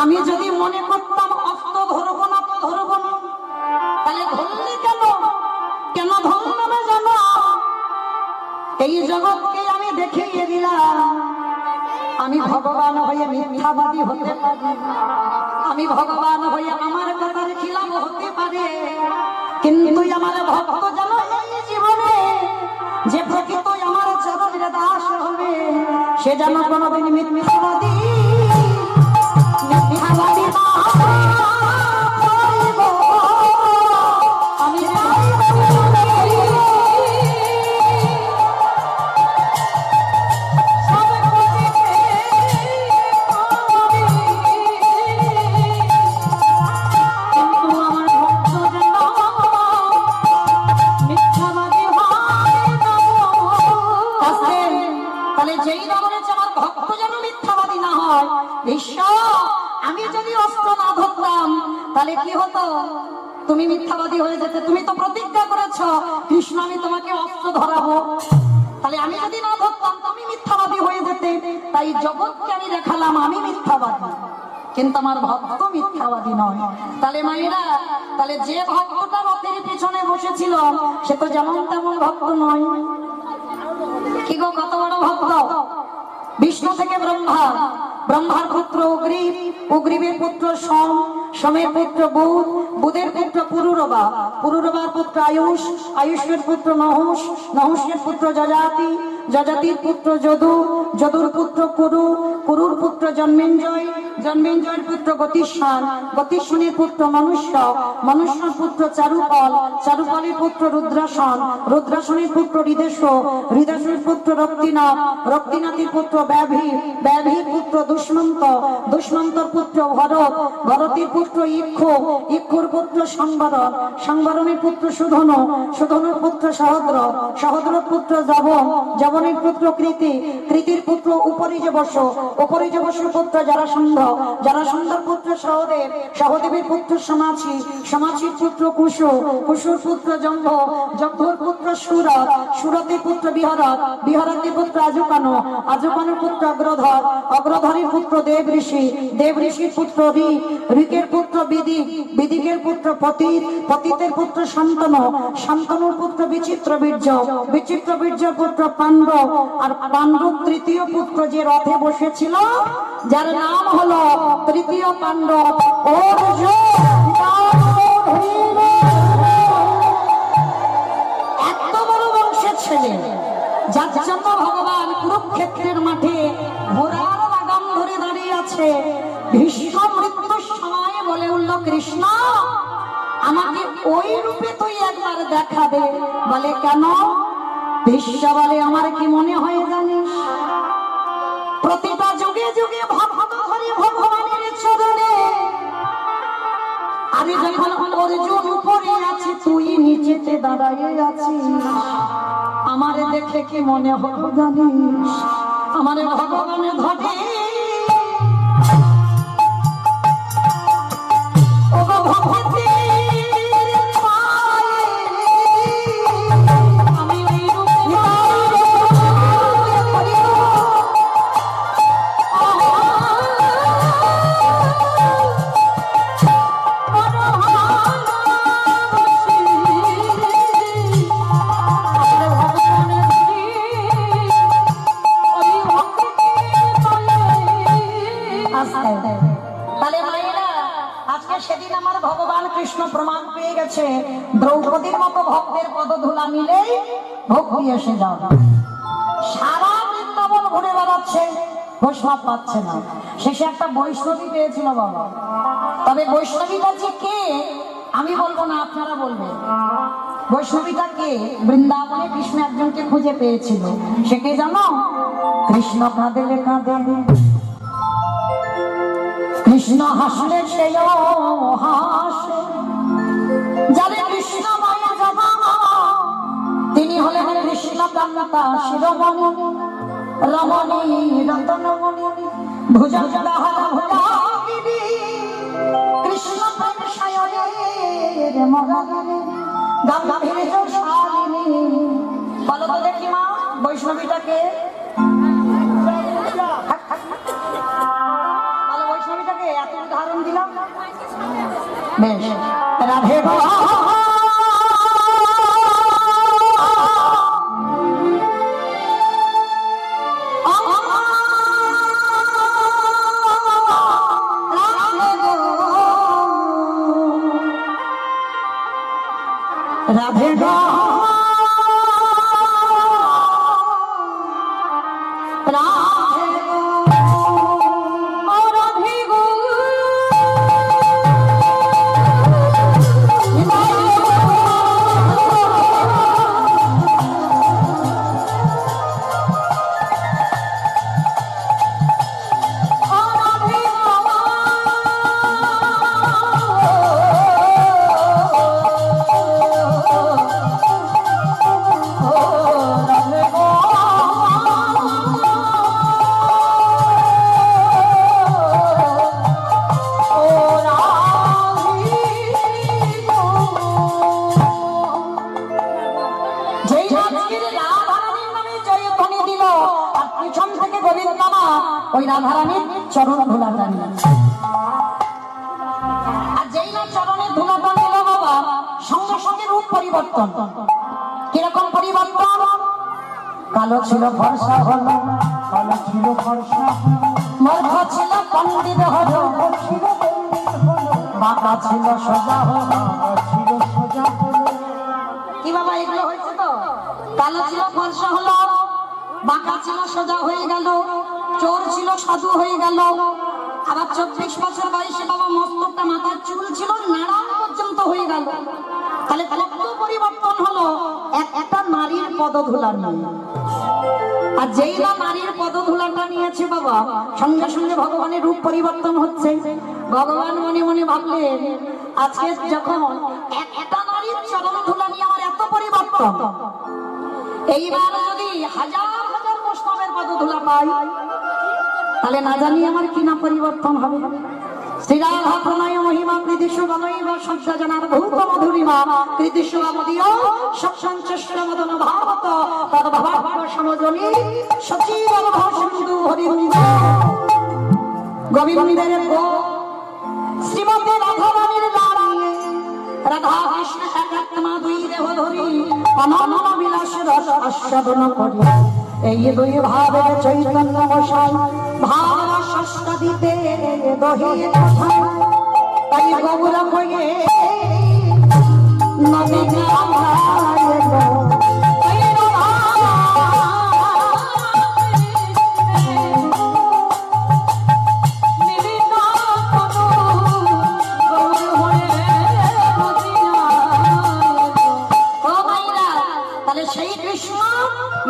আমি যদি মনে করতাম অস্ত্র ধরবো না তো ধরবো না, তাহলে ধরলে কেন? কেন ধরলাম জানো? এই জগৎকে আমি দেখিয়ে দিলাম আমি ভগবান হয়ে মিথ্যাবাদী হতে পারি, আমি ভগবান হয়ে আমার কথার খিলাফ হতে পারে, কিন্তু আমার ভক্ত যেন এই জীবনে যে প্রকৃত আমার চরণের দাস হবে সে যেন কোনোদিন মিথ্যাবাদী মিথ্যাবাদী না হইব। আমি যেই না বলেছে আমার ভক্ত যেন মিথ্যাবাদী না তুমি মিথ্যাবাদী হয়ে যেতে। তুমি তো প্রতিজ্ঞা করেছো কৃষ্ণ আমি তোমাকে অস্ত্র ধরাবো, তাহলে আমি যদি না ধরতাম তুমি মিথ্যাবাদী হয়ে যেতে। তাই জগৎকে আমি দেখালাম আমি মিথ্যাবাদী, কিন্তু আমার ভক্ত মিথ্যাবাদী নয়। তাহলে মায়েরা, তাহলে যে ভক্তটা রথের পিছনে বসেছিল সে তো যেমন তেমন ভক্ত নয়। কি গো, কত বড় ভক্ত! বিষ্ণু থেকে ব্রহ্মা, ব্রহ্মার পুত্র উগ্রীব, উগ্রীবের পুত্র সোম, সোমের পুত্র বুধ, বুধের পুত্র পুরুরবা, পুরুরবার পুত্র আয়ুষ, আয়ুষের পুত্র নহুষ, নহুষের পুত্র যজাতি, যজাতির পুত্র যদু, যদুর পুত্র কুরু, কুরুর পুত্র জন্মেঞ্জয়, জন্মেঞ্জয়ের পুত্র গতিস্বান, গতিস্বানের পুত্র মনুষ্য, মনুষ্যর পুত্র চারুপল, চারুপলের পুত্র রুদ্রাসন, রুদ্রাসনের পুত্র হৃদেশ, হৃদেশের পুত্র রক্তিনাথ, রক্তিনাথের পুত্র ব্যাভি, ব্যাভির পুত্র দুষ্মন্ত, দুষ্মন্তর পুত্র ভরত, ভরতের পুত্র ইক্ষু, ইক্ষুর পুত্র সংবরণ, সংবরণের পুত্র সুধন, সুধনের পুত্র সহদ্র, সহদ্রের পুত্র যবন, যবনের পুত্র কৃতি, কৃতির পুত্র উপরিজ বস, উপরিজ বসুর পুত্র জরাসন্ধ, জরাসন্ধর পুত্র সহদেব, সহদেবের পুত্র সমাচি, সমাচির পুত্র কুশু, কুশুর পুত্র জম্ভ, জম্ভর পুত্র সুরত, সুরতের পুত্র বিহরত, বিহরতের পুত্র আজুকানো, আজুকানোর পুত্র অগ্রধর, অগ্রধরের পুত্র দেব ঋষি, দেব ঋষির পুত্র ঋক, ঋকের পুত্র বিদিক, বিদিকের পুত্র পতিত, পতিতের পুত্র শান্তনু, শান্তনুর পুত্র বিচিত্র বীর্য, বিচিত্র বীর্যের পুত্র পাণ্ডব, আর পাণ্ডব তৃতীয় পুত্র যে রথে বসেছিল যার নাম হলো তৃতীয় পাণ্ডব অর্জুন। এত বড় বংশের ছেলে যার জন্য ভগবান কুরুক্ষেত্রের মাঠে ঘোড়ার লাগাম ধরে দাঁড়িয়ে আছে। ভীষ্ম মৃত্যুর সময় বলে উঠল, কৃষ্ণ আমাকে ওই রূপে তুই একবার দেখা দে। বলে কেন? ভীষ্ম বলে আমার কি মনে হয় জানিস, প্রতিটা যুগে যুগে ভক্ত ধরে ভগবানের চরণে, আমি যখন অর্জুন উপরে আছি তুই নিচেতে দাঁড়াইয়ে আছিস, আমার দেখে কি মনে হলো জানিস, আমার ভগবান ধরে দ্রৌপদীর মতো ভক্তের পদধূলা মিলেই ভক্তি এসে যাবে। সারা বৃন্দাবন ঘুরে বেড়াচ্ছে, বৈষ্ণব পাচ্ছে না। শেষে একটা বৈষ্ণবী পেয়েছিল বাবা। তবে বৈষ্ণবীটা যে কে আমি বলবো না, আপনারা বলবেন। বৈষ্ণবীটা কে? বৃন্দাবনে কৃষ্ণ একজনকে খুঁজে পেয়েছিল। সে কে জানো? কৃষ্ণ কাঁদলে কাঁদে, কৃষ্ণ হাসলে সেও হাসে, যারে কৃষ্ণ মায়া জানা তিনি হলেন কৃষ্ণ কান্তা শিরোমণি, রমণী রতনমণি, ভুজঙ্গহারা ভুজাগিরি, কৃষ্ণ প্রেম সায়নের মহাগিরি, গাম্ভীর্য শালিনী। বলো তো দেখি মা, বৈষ্ণবীটাকে বলো, বৈষ্ণবীটাকে এত উদাহরণ দিলাম। বেশ, রাধে গো রাধে গো ওই রাধারানীর চরণ ধুলাটা নিল। আর যেই না চরণের ধুলাটা নিল বাবা, সঙ্গে সঙ্গে রূপ পরিবর্তন। কিরকম পরিবর্তন? কালো ছিল ফর্সা হলো, কালো ছিল ফর্সা, মূর্খ ছিল পণ্ডিত হলো, ছিল পণ্ডিত হলো, বাঁকা ছিল সোজা হলো। ছিল সোজা হলো। কি বাবা এগুলো হয়েছে তো? কালো ছিল ফর্সা হলো, বাঁকা ছিল সোজা হয়ে গেল, চোর ছিল সাধু হয়ে গেল। আবার 24 বছর বয়সে বাবা মস্তকটা, মাথার চুল ছিল নাড়ান পর্যন্ত হয়ে গেল। তাহলে কত পরিবর্তন হলো একটা নারীর পদধূলা নিয়ে। আর যেই না নারীর পদধূলাটা নিয়েছে বাবা, সঙ্গে সঙ্গে ভগবানের রূপ পরিবর্তন হচ্ছে। ভগবান মনে মনে ভাবলেন, আজকে যখন একটা নারীর চরণ ধুলা নিয়ে আমার এত পরিবর্তন, এইবার যদি হাজার হাজার বৈষ্ণবের পদধূলা পাই, তাহলে না জানি আমার কি না পরিবর্তন হবে। শ্রীরাধা প্রণয় মহিমা কৃতিশু বনৈব সঞ্জনার ভূত মধুরিমা কৃতিশু আমদীয় সৎসঞ্চস্য মদন ভাবত তদ ভাবাভ সমজনী সচিব সিন্ধু হরিবৃন্দ। গোবিন্দের গো শ্রীমতী রাধারানীর নাম নিয়ে রাধা কৃষ্ণ একাত্মা দুই দেহ ধরি অনন্য বিলাস রস আস্বাদন করি। এই দুই ভাবের চৈতন্য মশাই ভাব ষষ্ঠ দিতে দহি কথা, তাই গৌর হয়ে নদী সেই কৃষ্ণ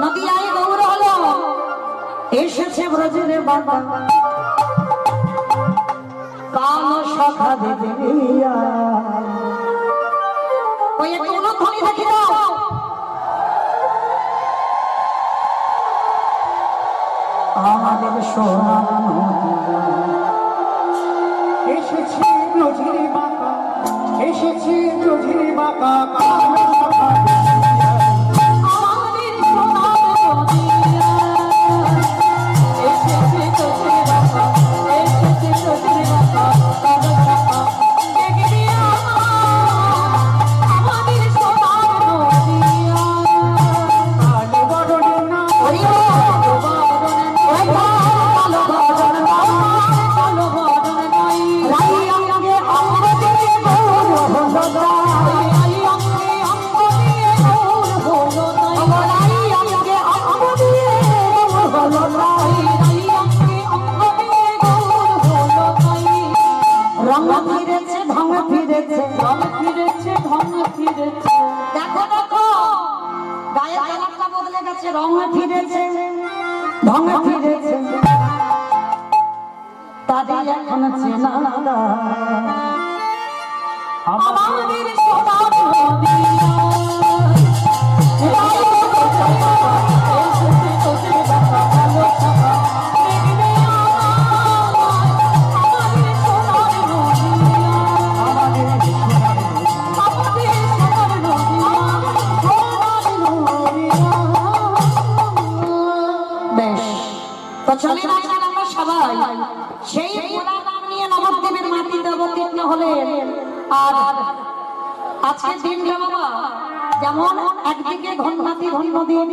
নদিয়ায় গৌর হলো, এসেছে ব্রজের বাবা কাল সখা দেবিয়া। ওই একটু অনুধ্বনি দেখি দাও। আমাদের সোনার নদিয়া এসেছে ব্রজের বাঁকা, এসেছে ব্রজের বাঁকা, কালো সখা দেখিয়া। আমাদের সোনার নদিয়া এসেছে ব্রজের বাবা, এসেছে ব্রজের বাবা কাল সখা দেখিয়া। আমাদের সোনার নদিয়া কালো বরণে না, হরি কালো বদন কালো বদন নাই রাই অঙ্গে অঙ্গ দিয়ে গৌর হলো রাই অঙ্গে অঙ্গ দিয়ে গৌর হলো রাই অঙ্গে অঙ্গ দিয়ে গৌর হলো রাই অঙ্গে অঙ্গ দিয়ে গৌর হলো রাই। রঙ ফিরেছে ঢং ফিরেছে, রঙ ফিরেছে ঢং ফিরেছে। দেখো দেখো গায়ের কালারটা বদলে গেছে, রঙ ফিরেছে ঢং ফিরেছে। তাদের এখন চেনা আমাদের সোনার নদিয়া চলে আমরা সবাই সেই ভোলা নাম নিয়ে নবদ্বীপের মাটিতে অবতীর্ণ হলেন। আর আজকের দিনটা বাবা যেমন একদিকে ধন্যাতি ধন্য দিন,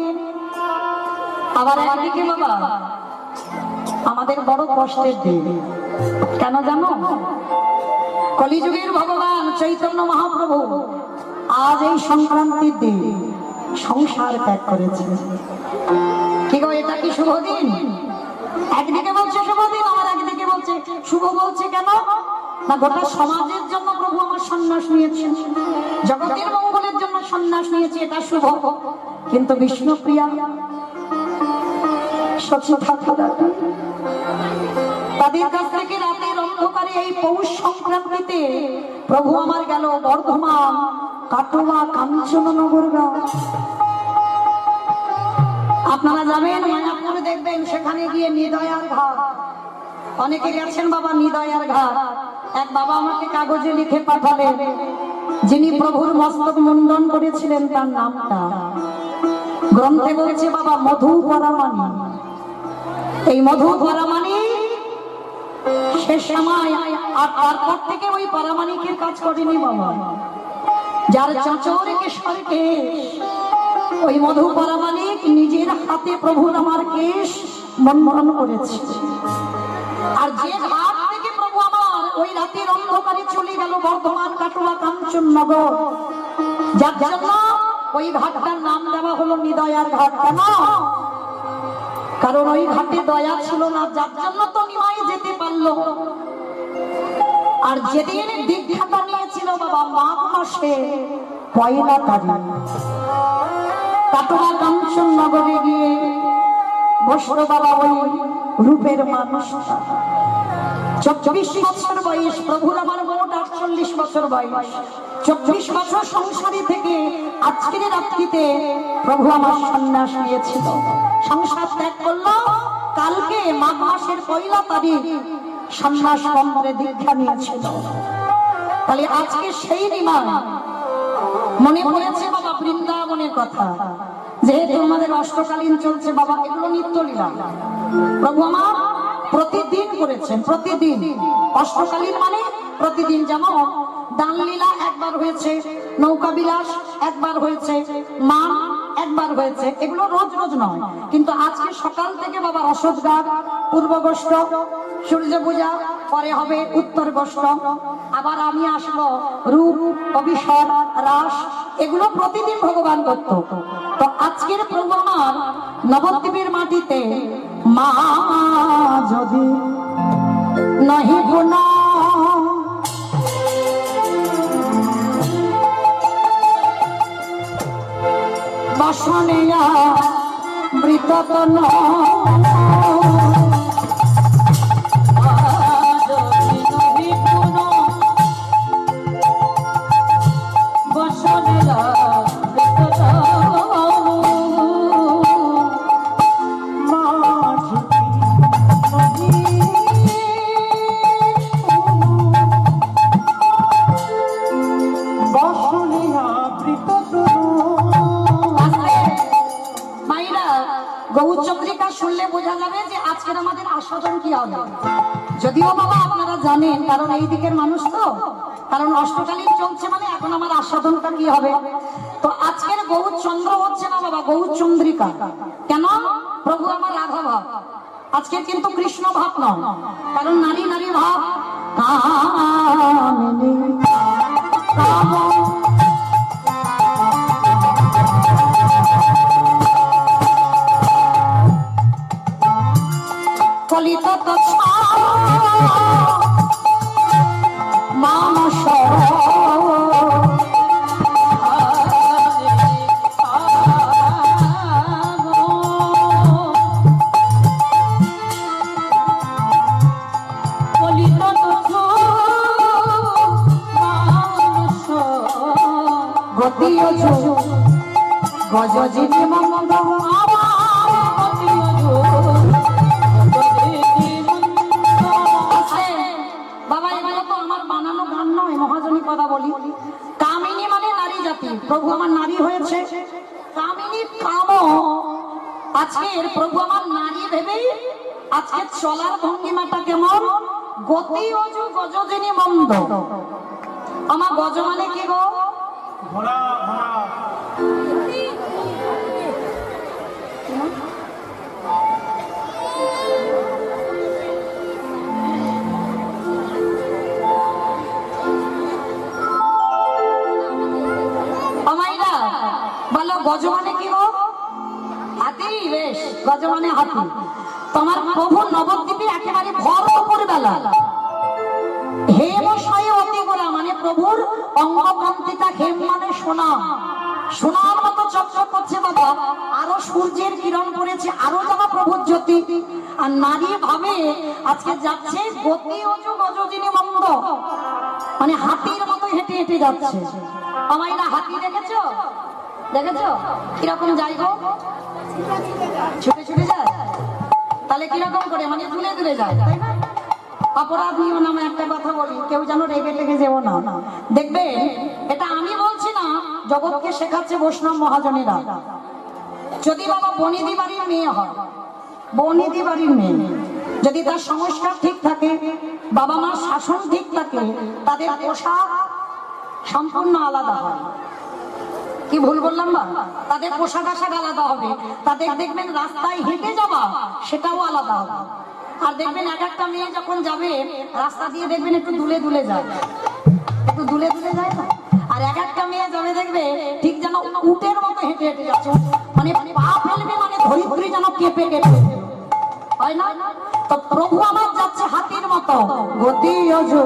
আবার একদিকে বাবা আমাদের বড় কষ্টের দিন। কেন জানো? কলিযুগের ভগবান চৈতন্য মহাপ্রভু আজ এই সংক্রান্তির দিন সংসার ত্যাগ করেছে। কি গো, এটা কি শুভ দিন? একদিকে বলছে শুভ দিন, আমার একদিকে বলছে শুভ। বলছে কেন না, গোটা সমাজের জন্য প্রভু আমার সন্ন্যাস নিয়েছেন, জগতের মঙ্গলের জন্য সন্ন্যাস নিয়েছে, এটা শুভ। কিন্তু বিষ্ণুপ্রিয়া সচি ঠাকুর তাদের কাছ থেকে রাতের অন্ধকারে এই পৌষ সংক্রান্তিতে প্রভু আমার গেল বর্ধমান, কাটোয়া, কাঞ্চননগর গাঁও। আপনারা যাবেন মায়াপুরে, দেখবেন সেখানে গিয়ে নিদয়ার ঘাট। অনেকে গেছেন বাবা নিদয়ার ঘাট। এক বাবা আমাকে কাগজে লিখে পাঠালেন, যিনি প্রভুর মস্তক মুন্ডন করেছিলেন তার নামটা গ্রন্থে বলছে বাবা মধু পরামানি। এই মধু পরামানি শেষ সময় আর তারপর থেকে ওই পারামানিকের কাজ করেনি বাবা। যার চাচর কেশরকে ওই মধু পারামানিক নিজের হাতে প্রভুর আমার কেশ মনমরণ করেছে। আর যে ঘাট থেকে প্রভু আমার ওই রাতের অন্ধকারে চলে গেল বর্ধমান, কাটোয়া, কাঞ্চননগর, যার জন্য ওই ঘাটটার নাম দেওয়া হলো নিদয়ার ঘাট। কেন? কারণ ওই ঘাটে দয়া ছিল না, যার জন্য তো নিমাই যেতে পারলো। আর যেদিন দীক্ষাটা নিয়েছিল বাবা মাঘ মাসে পয়লা তারিখ, কাটোয়া কাঞ্চননগরে গিয়ে বসলো বাবা ওই রূপের মানুষটা। 24 বছর বয়স, প্রভুর আমার মোট 48 বছর বয়স। 24 বছর সংসারী থেকে আজকের রাত্রিতে প্রভু আমার সন্ন্যাস নিয়েছিল, সংসার ত্যাগ করলো। কালকে মাঘ মাসের পয়লা তারিখ সন্ন্যাস মন্ত্রে দীক্ষা নিয়েছিল। তাহলে আজকে সেই নিমান মনে পড়েছে বাবা বৃন্দাবনের কথা। যেহেতু আমাদের অষ্টকালীন চলছে বাবা, এগুলো নিত্যলীলা প্রভু আমার প্রতিদিন করেছেন, প্রতিদিন। অষ্টকালীন মানে প্রতিদিন। যেমন দানলীলা একবার হয়েছে, নৌকা বিলাস একবার হয়েছে, মান একবার হয়েছে, এগুলো রোজ রোজ নয়। কিন্তু আজকে সকাল থেকে বাবা রসদগার, পূর্ব গোষ্ঠ, সূর্য পূজা, পরে হবে উত্তর গোষ্ঠ, আবার আমি আসবো রূপ, অভিসর, রাস, এগুলো প্রতিদিন ভগবান করত। তো আজকের প্রভু আমার নবদ্বীপের মাটিতে মা যদি নহি গুণ বসনিয়া মৃততন গৌরচন্দ্রিকা শুনলে বোঝা যাবে যে আজকের আমাদের আস্বাদন কি হবে। যদিও বাবা আপনারা জানেন, কারণ এই দিকের মানুষ তো, কারণ অষ্টকালীন চলছে মানে এখন আমার আস্বাদনটা কি হবে। তো আজকের গৌরচন্দ্র হচ্ছে না বাবা, গৌরচন্দ্রিকা। কেন? প্রভু আমার রাধা ভাব, আজকে কিন্তু কৃষ্ণ ভাব নয়, কারণ নারী নারী ভাব। কামিনী কাম কলিত মানস গতীয় গজজিনী মন্দ কথা বলি। কামিনী মানে নারী জাতি, প্রভু আমার নারী হয়েছে। কামিনী কাম, আজকের প্রভু আমার নারী ভেবেই আজকে চলার ভঙ্গিমাটা কেমন? গতি অজু গজজিনী মন্দ। আমার গজ মানে কি গো? ঘোড়া। বলো গজ মানে কি গো? হাতি। বেশ, গজ মানে হাতি। তোমার প্রভু নবদ্বীপে একেবারে ভর দুপুর বেলা হেম সায়ে অতি গোলা, মানে প্রভুর অঙ্গকান্তিটা, হেম মানে সোনা, সোনার মতো চকচক করছে বাবা। আরো সূর্যের কিরণ পড়েছে, আরো যাবা প্রভুর জ্যোতি। আর নারী ভাবে আজকে যাচ্ছে গতি অজু গজজিনী মন্দ, মানে হাতির মতো হেঁটে হেঁটে যাচ্ছে। আমাইরা হাতি দেখেছো? দেখেছো কিরকম যাই গো? ছুটে ছুটে যায়। তাহলে কিরকম করে? মানে দূরে দূরে যায়, তাই না? অপরাধ নিও না, আমি একটা কথা বলি, কেউ যেন রেগে লেগে যেও না। দেখবে, এটা আমি বলছি না, জগৎকে শেখাচ্ছে বৈষ্ণব মহাজনেরা। যদি বাবা বনিদি বাড়ির মেয়ে হয়, বনিদি বাড়ির মেয়ে, যদি তার সংস্কার ঠিক থাকে, বাবা মার শাসন ঠিক থাকলে তাদের পোশাক সম্পূর্ণ আলাদা হয়। কি ভুল বললাম না? তাদের পোশাক আশাক আলাদা হবে, তাদের দেখবেন রাস্তায় হেঁটে যাওয়া সেটাও আলাদা হবে। আর দেখবেন এক একটা মেয়ে যখন যাবে রাস্তা দিয়ে দেখবেন একটু দুলে দুলে যায়, একটু দুলে দুলে যায় না? আর এক একটা মেয়ে যাবে দেখবে ঠিক যেন উটের মতো হেঁটে হেঁটে যাচ্ছে, মানে পা ফেলবে মানে ধরিত্রী যেন কেঁপে কেঁপে, হয় না? তো প্রভু আমার যাচ্ছে হাতির মতো গতি অজু।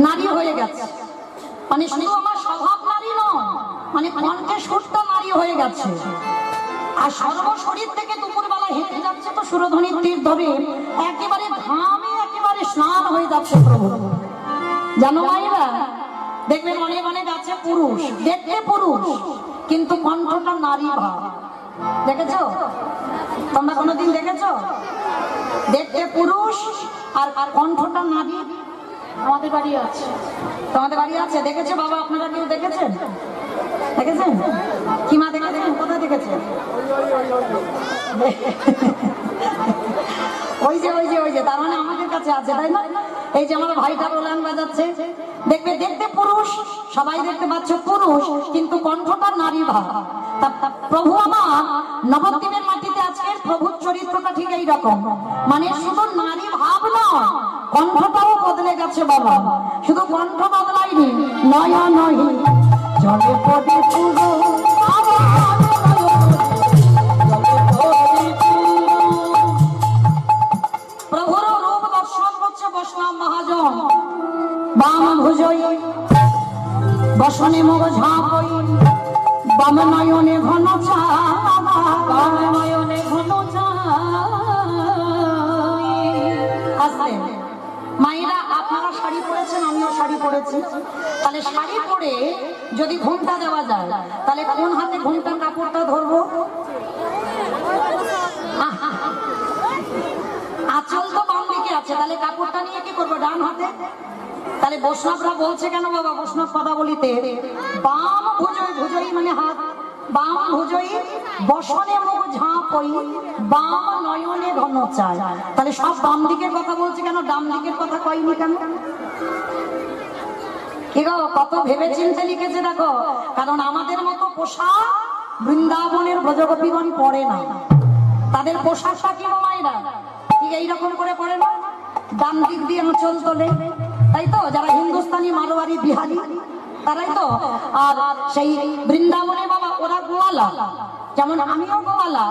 নারী হয়ে গেছে, মানে শুধু আমার স্বভাব নারী নয়, মানে কণ্ঠে সুরটা নারী হয়ে গেছে। আর সর্বশরীর থেকে দুপুরবেলা হেঁটে যাচ্ছে তো সুরধ্বনির তীর ধরে একেবারে ঘামে একেবারে স্নান হয়ে যাচ্ছে প্রভু। জানো মাইরা, দেখবেন অনেক অনেক আছে পুরুষ, দেখতে পুরুষ কিন্তু কণ্ঠটা নারী ভাব। দেখেছো তোমরা কোনোদিন দেখেছো? দেখতে পুরুষ আর কণ্ঠটা নারী। আমাদের বাড়ি আছে, তোমাদের বাড়ি আছে, দেখেছো বাবা? আপনারা কেউ দেখেছেন? দেখেছেন? কি মা দেখেছেন? কোথায় দেখেছেন? ওই যে ওই যে ওই যে, তার মানে আমাদের কাছে আছে, তাই না? এই যে আমার ভাইটা রোলান বাজাচ্ছে, দেখবে দেখতে পুরুষ, সবাই দেখতে পাচ্ছ পুরুষ কিন্তু কণ্ঠটা নারী ভাব। প্রভু আমার নবদ্বীপের মাটিতে আজকের প্রভুর চরিত্রটা ঠিক এইরকম, মানে শুধু নারী ভাব নয়, কণ্ঠটাও বদলে গেছে বাবা। শুধু কণ্ঠ বদলায়নি, নয় নয় জলে পদে পুরো প্রভুর রূপ দর্শন করছে বৈষ্ণব মহাজন। বাম ভুজই বসনে মুখ ঝাঁপই, বাম নয়নে ঘন চা, বাম নয়নে ঘন চা। আসলে মায়েরা আপনারা শাড়ি পরেছেন, আমিও শাড়ি পরেছি, তাহলে শাড়ি পরে যদি ঘুমটা দেওয়া যায় তাহলে কোন হাতে ঘুমটার কাপড়টা ধরবো? আঁচল তো বাম দিকে আছে, তাহলে কাপড়টা নিয়ে কি করবো? ডান হাতে। তাহলে বৈষ্ণবরা বলছে কেন বাবা? বৈষ্ণব কথা বলিতে বাম ভুজই, ভুজই মানে হাত, বাম ভুজই বসনে মুখ ঝাঁপই, বাম নয়নে ঘন চায়। তাহলে সব বাম দিকের কথা বলছে কেন, ডান দিকের কথা কয়নি কেন? কি গো, কত ভেবে চিন্তে লিখেছে দেখো। কারণ আমাদের মতো পোশাক বৃন্দাবনের ব্রজগোপীগণ পরে না। তাদের পোশাকটা কি মায়েরা ঠিক এইরকম করে পরে না, ডান দিক দিয়ে আঁচল তোলে, তাই তো? যারা হিন্দুস্তানি, মারোয়ারি, বিহারি তারাই তো। আর সেই বৃন্দাবনে বাবা ওরা গোয়ালা, যেমন আমিও গোয়ালা,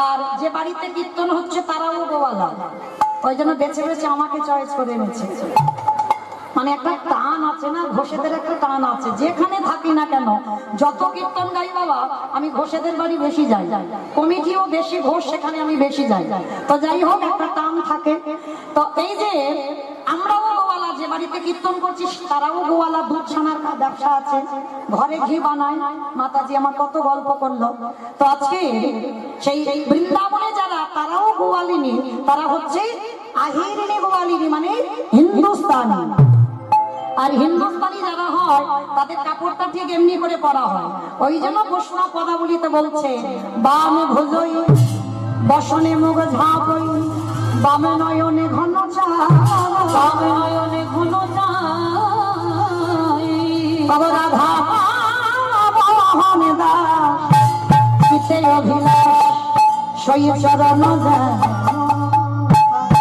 আর যে বাড়িতে কীর্তন হচ্ছে তারাও গোয়ালা। ওই জন্য বেছে বেছে আমাকে চয়েস করে এনেছে। মানে একটা টান আছে না, ঘোষেদের একটা টান আছে, যেখানে থাকি না কেন যত কীর্তন গাই বাবা আমি ঘোষেদের বাড়ি বেশি যাই, কমিটিও বেশি, ঘোষ সেখানে আমি বেশি যাই। তো যাই হোক একটা টান থাকে। তো এই যে আমরাও গোয়ালা, যে বাড়িতে কীর্তন করছি তারাও গোয়ালা, দুধ ছানার ব্যবসা আছে, ঘরে ঘি বানায়। মাতাজি আমার কত গল্প করলো। তো আজকে সেই বৃন্দাবনে যারা, তারাও গোয়ালিনী, তারা হচ্ছে আহিরিনী গোয়ালিনী, মানে হিন্দুস্তানি। আর হিন্দুস্তানি যারা হয় তাদের কাপড়টা ঠিক এমনি করে পরা হয়। ওই জন্য বৈষ্ণব পদাবলিতে বলছে বাম ভুজই বসনে মুখ ঝাঁপই, বাম নয়নে ঘন চা, বাম নয়নে ঘন চা। বাবা রাধা মোহন দাস চিতে অভিলাষ সই চরণ যায়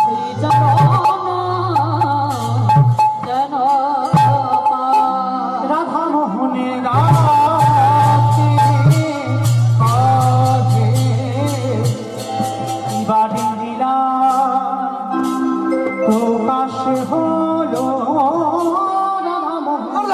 সেই চরণ যেন পায়। রাধা মোহনে রাতে কাজে বাড়ি দিলা প্রকাশ হলো রাধা মোহন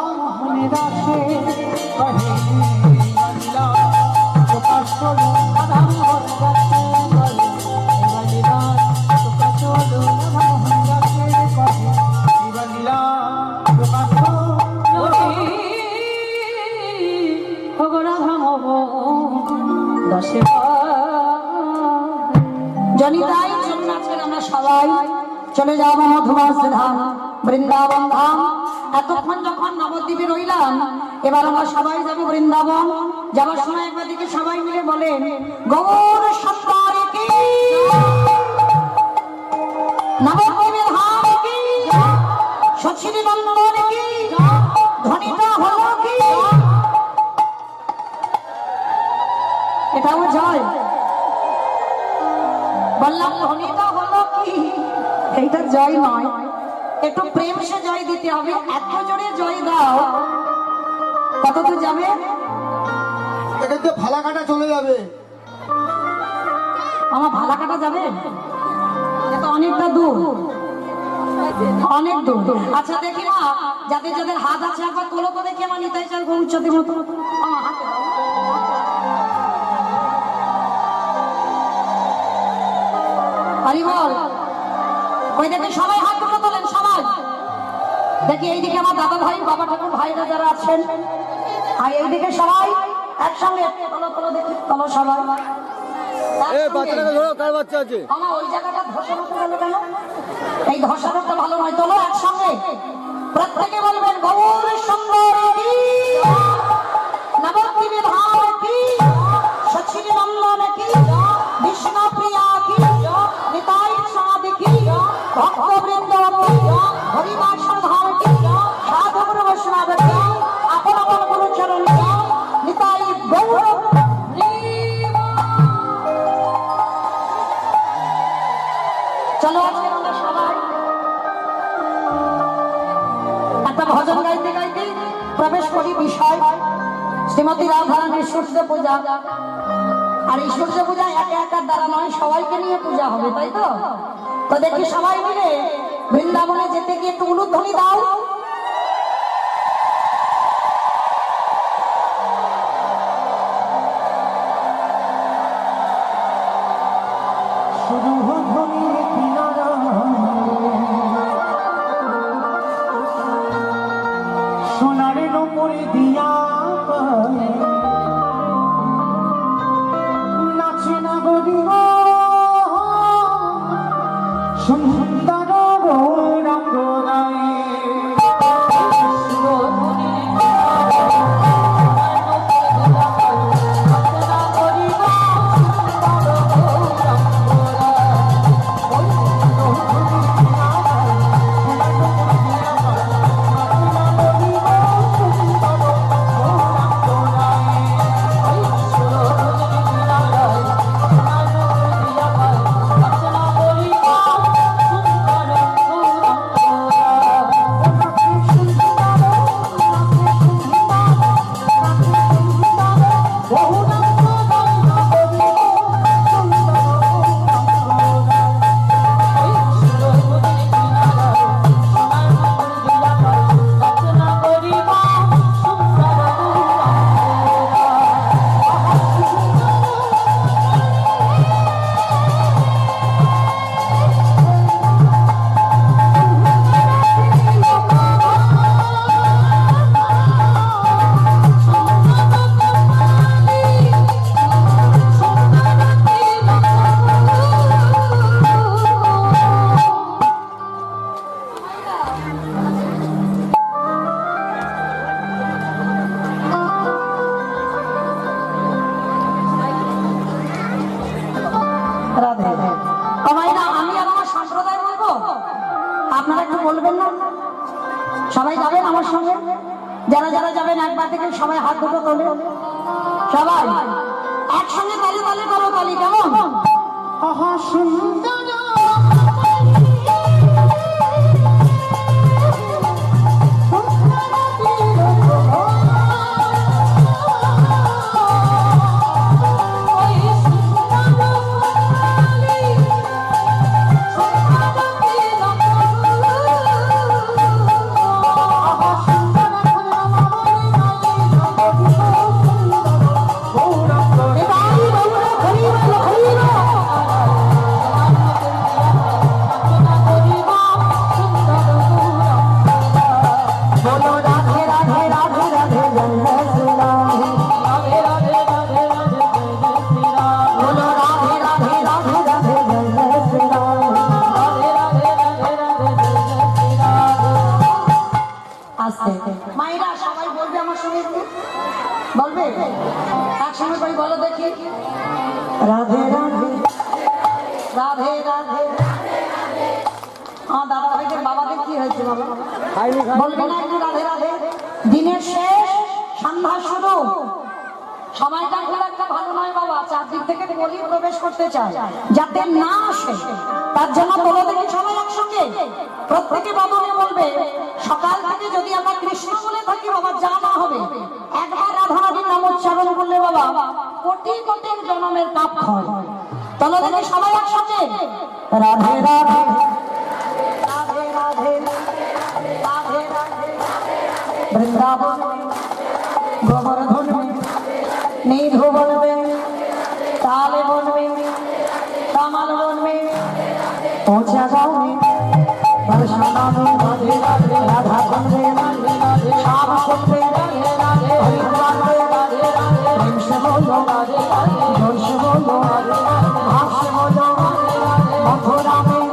মোহনে রাতে কহে বাড়িলা প্রকাশ হলো রাধা মোহন রাতে কহে বাড়িলা প্রকাশ হলো রাধা মোহন রাতে কহে বাড়িলা প্রকাশ হলো জনিতাই চলুন আজকে আমরা সবাই চলে যাব মধুমাস ধাম বৃন্দাবন ধাম। এতক্ষণ যখন নবদ্বীপে রইলাম, এবার আমরা সবাই যাব বৃন্দাবন। যাওয়ার সময় একবার দিকে সবাই মিলে বলেন গৌর সত্তার কি, নবদ্বীপের ধাম কি, সচিনী বন্দর কি, ধ্বনিটা হলো কি, এটাও জয় বললাম, ধ্বনিটা হলো কি, এইটা জয় নয়, একটু প্রেম সে জয় দিতে হবে। এত জোরে জয় দাও, কত দূর যাবে? ফালাকাটা চলে যাবে। আমার ভালাকাটা যাবে, এটা অনেকটা দূর, অনেক দূর। আচ্ছা দেখি মা, যাদের যাদের হাত আছে একবার তোলো তো দেখি আমার নিতাই চাল গৌরচতি মতো আমার হাতে দাও। হরি বল। ওই দেখে সবাই হাত তুলে তোলেন, সবাই দেখি। এইদিকে আমার দাদা ভাই, বাবা ঠাকুর ভাইরা যারা আছেন, আর এইদিকে সবাই একসঙ্গে তোলো তোলো দেখি, তোলো সবাই। আমার ওই জায়গাটা ধসে মতো গেল কেন? এই ধসাটা ভালো নয়, তোলো একসঙ্গে প্রত্যেকে বলবেন গৌর সুন্দর কি, নবদ্বীপের ধাম কি, সচিনী নন্দন কি, বিষ্ণু প্রিয়া কি, নিতাই সাধ কি, ভক্তবৃন্দ কি, হরিবাসন ধাম কি, সাধু গুরু বৈষ্ণব কি, আপন আপন গুরুচরণ কি, নিতাই গৌর। চলো আজকে আমরা সবাই একটা ভজন গাইতে গাইতে প্রবেশ করি বিষয় শ্রীমতী রাধারানীর সূর্য পূজা। আর এই সূর্য পূজা একা একার দ্বারা নয়, সবাইকে নিয়ে পূজা হবে, তাই তো? তো দেখি সবাই মিলে বৃন্দাবনে যেতে গিয়ে একটু উলুধ্বনি দাও। শুধু ধ্বনির কিনারা সোনার উপরে দিয়া নাচে না গরিব সুন্দর গৌরাঙ্গ রায়। সবাই যাবেন আমার সঙ্গে? যারা যারা যাবেন একবার থেকে সবাই হাত দুটো তোলে, সবাই একসঙ্গে তালি তালি করো, তালি কেমন? আহা সুন্দর মায়েরা সবাই বলবে আমার সঙ্গে, একটু বলবে একসঙ্গে করে বলো দেখি, রাধে রাধে রাধে রাধে। আমার দাদা ভাইদের বাবাদের কি হয়েছে বাবা, বলবে না একটু রাধে রাধে? দিনের শেষ, সন্ধ্যা শুরু, সময়টা খুব একটা ভালো নয় বাবা। চারদিক থেকে বলি প্রবেশ করতে চায়, যাতে না আসে তার জন্য তোলো দেখি সবাই একসঙ্গে প্রত্যেকে বাবনে বলবে, সকাল থেকে যদি আমরা কৃষ্ণ বলে থাকি বাবা যা না হবে, একবার রাধা রাধীর নাম উচ্চারণ করলে বাবা কোটি কোটি জন্মের পাপ হয়। তোলো দেখি সবাই একসঙ্গে, রাধে রাধে রাধে রাধে রাধে রাধে। বৃন্দাবন গোবর্ধন নিধু বলবে, তালে বলবে, কামাল বলবে, পৌঁছা গাওবে, রাধা বলবে, শ্যাম করবে, হরি বলবে, প্রেম সে বলো, জোর সে বলো, ভাব সে বলো, মথুরা में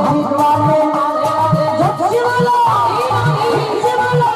हरिद्वार में जब से बोलो, से बोलो,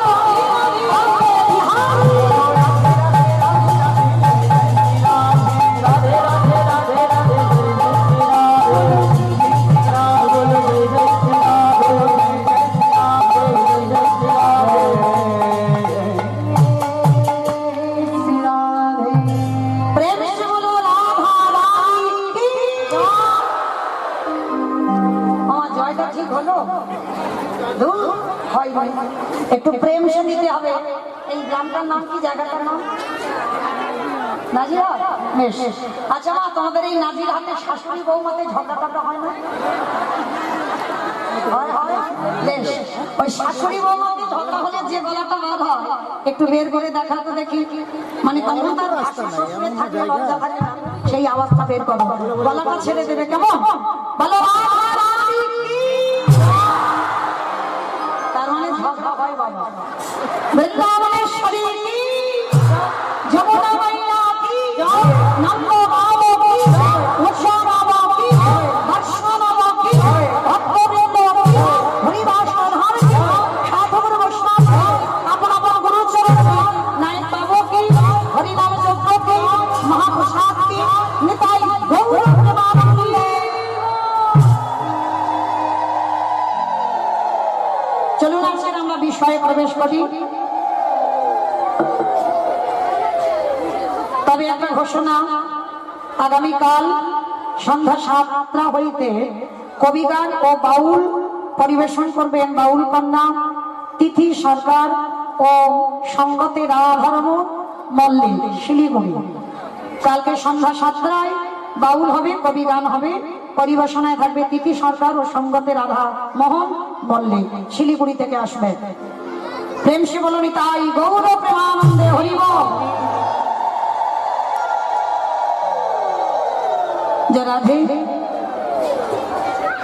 একটু প্রেম সে দিতে হবে। এই গ্রামটার নাম কি, জায়গাটার নাম? নাজিরহাট। বেশ, আচ্ছা মা, তোমাদের এই নাজিরহাটের শাশুড়ি বৌমাতে ঝগড়া টগড়া হয় না? বেশ, ওই শাশুড়ি বৌমাতে ঝগড়া হলে যে গলাটা বার হয় একটু বের করে দেখা তো দেখি, মানে তখন তার শ্বশুরে থাকে, লজ্জা থাকে না, সেই অবস্থা বের করো, গলাটা ছেড়ে দেবে কেমন? বলো ঝগড়া হয় বাবা। বৃন্দাবনেশ্বরী কি, যমুনা মাইয়া কি, নন্দ বাবা কি, উষা বাবা কি, দর্শন বাবা কি, ভক্তবৃন্দ কি, হরিদাস প্রধান কি, সাধুগুরু বৈষ্ণব কি, আপন আপন গুরুচরণ কি, নায়ক বাবু কি, হরিনাম যজ্ঞ কি, মহাপ্রসাদ কি, নিতাই গৌর প্রেমানন্দী। চলুন আজকের আমরা বিষয়ে প্রবেশ করি। তবে একটা ঘোষণা, আগামীকাল সন্ধ্যা 7টা হইতে কবিগান ও বাউল পরিবেশন করবেন বাউল কন্যা তিথি সরকার ও সঙ্গতে রাধারম মল্লিক, শিলিগুড়ি। কালকে সন্ধ্যা 7টায় বাউল হবে, কবিগান হবে, পরিবেশনায় থাকবে তিথি সরকার ও সঙ্গতে রাধা মোহন মল্লিক, শিলিগুড়ি থেকে আসবে। প্রেম সে বলনি তাই গৌর প্রেমানন্দে হরিব। রাধে।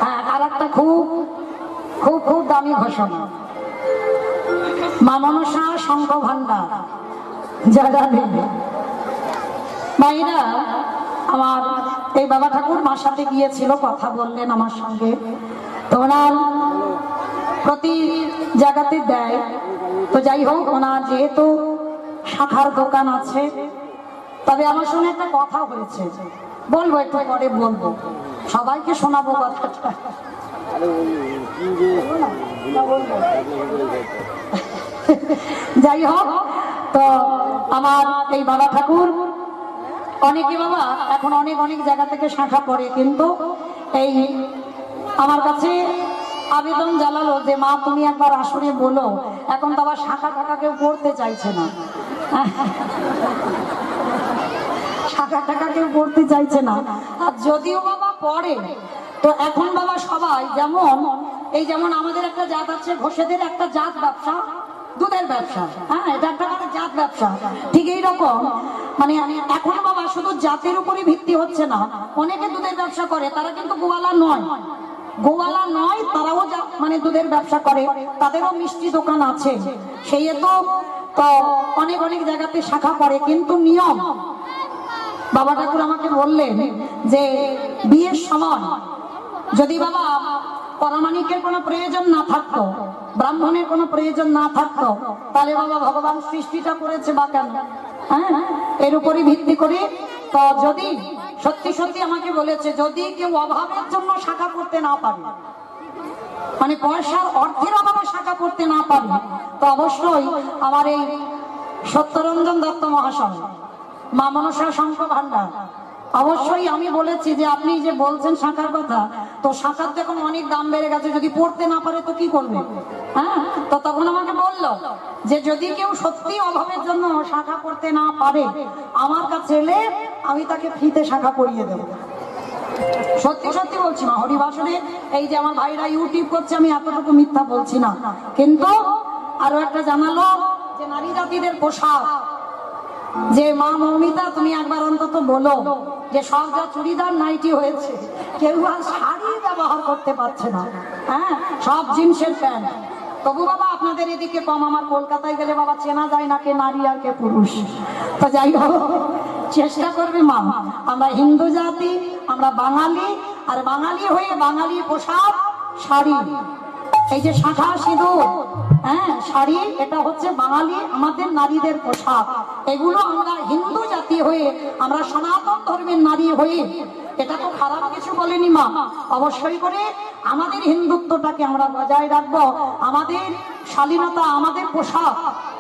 হ্যাঁ, আর একটা খুব খুব খুব দামি ঘোষণা, মা মনসা শঙ্খ ভান্ডার যারা দেবে মাইরা। আমার এই বাবা ঠাকুর মার সাথে গিয়েছিল, কথা বললেন আমার সঙ্গে, তো ওনার প্রতি জায়গাতে দেয়। তো যাই হোক, ওনার যেহেতু শাখার দোকান আছে, তবে আমার সঙ্গে একটা কথা হয়েছে, বলবো একটু পরে বলবো, সবাইকে শোনাবো কথাটা। যাই হোক, তো আমার এই বাবা ঠাকুর অনেকে বাবা এখন অনেক অনেক জায়গা থেকে শাখা পড়ে, কিন্তু এই আমার কাছে আবেদন জানালো যে মা তুমি একবার আসরে বলো, এখন তো আবার শাখা টাকা কেউ পড়তে চাইছে না, শাখা টাকা কেউ পড়তে চাইছে না। আর যদিও বাবা পড়ে, তো এখন বাবা সবাই যেমন এই যেমন আমাদের একটা জাত আছে, ঘোষেদের একটা জাত ব্যবসা, দুধের ব্যবসা, হ্যাঁ এটা একটা জাত ব্যবসা, ঠিক এইরকম মানে এখন বাবা শুধু জাতের উপরে ভিত্তি হচ্ছে না, অনেকে দুধের ব্যবসা করে, তারা কিন্তু গোয়ালা নয়, গোয়ালা নয়, তারাও মানে দুধের ব্যবসা করে, তাদেরও মিষ্টি দোকান আছে, সেই তো অনেক অনেক জায়গাতে শাখা পড়ে, কিন্তু নিয়ম বাবা ঠাকুর আমাকে বললেন যে বিয়ের সময় যদি বাবা পরামানিকের কোনো প্রয়োজন না থাকতো, ব্রাহ্মণের কোনো প্রয়োজন না থাকতো, তাহলে বাবা ভগবান সৃষ্টিটা করেছে বা কেন? হ্যাঁ, এর উপরই ভিত্তি করে। তো যদি সত্যি সত্যি আমাকে বলেছে যদি কেউ অভাবের জন্য শাখা করতে না পারে, মানে পয়সার অর্থের অভাবে শাখা করতে না পারে, তো অবশ্যই আমার এই সত্যরঞ্জন দত্ত মহাশয়, মা মনসা শঙ্খ ভান্ডার, অবশ্যই আমি বলেছি যে আপনি যে বলছেন শাখার কথা, তো শাখার তো এখন অনেক দাম বেড়ে গেছে, যদি পড়তে না পারে তো কি করবে? হ্যাঁ, তো তখন আমাকে বললো যে যদি কেউ সত্যি অভাবের জন্য শাখা করতে না পারে, আমার কাছে এলে আমি তাকে ফ্রিতে শাখা করিয়ে দেবো। সত্যি সত্যি বলছি মা, হরিবাসনে এই যে আমার ভাইরা ইউটিউব করছে, আমি এতটুকু মিথ্যা বলছি না। কিন্তু আরো একটা জানালো যে নারী জাতিদের পোশাক, যে মা মৌমিতা তুমি একবার অন্তত বলো যে সব যা চুড়িদার নাইটি হয়েছে, কেউ আর শাড়ি ব্যবহার করতে পারছে না, হ্যাঁ সব জিন্সের প্যান্ট। তবু বাবা আপনাদের এদিকে কম, আমার কলকাতায় গেলে বাবা চেনা যায় না কে নারী আর কে পুরুষ। তো যাই হোক, চেষ্টা করবে মা, আমরা হিন্দু জাতি, আমরা বাঙালি, আর বাঙালি হয়ে বাঙালি পোশাক শাড়ি, এই যে শাখা সিঁদুর, হ্যাঁ শাড়ি, এটা হচ্ছে বাঙালি আমাদের নারীদের পোশাক। এগুলো আমরা হিন্দু জাতি হয়ে, আমরা সনাতন ধর্মের নারী হয়ে, এটা তো খারাপ কিছু বলেনি মা, অবশ্যই করে আমাদের হিন্দুত্বটাকে আমরা বজায় রাখবো, আমাদের শালীনতা, আমাদের পোশাক,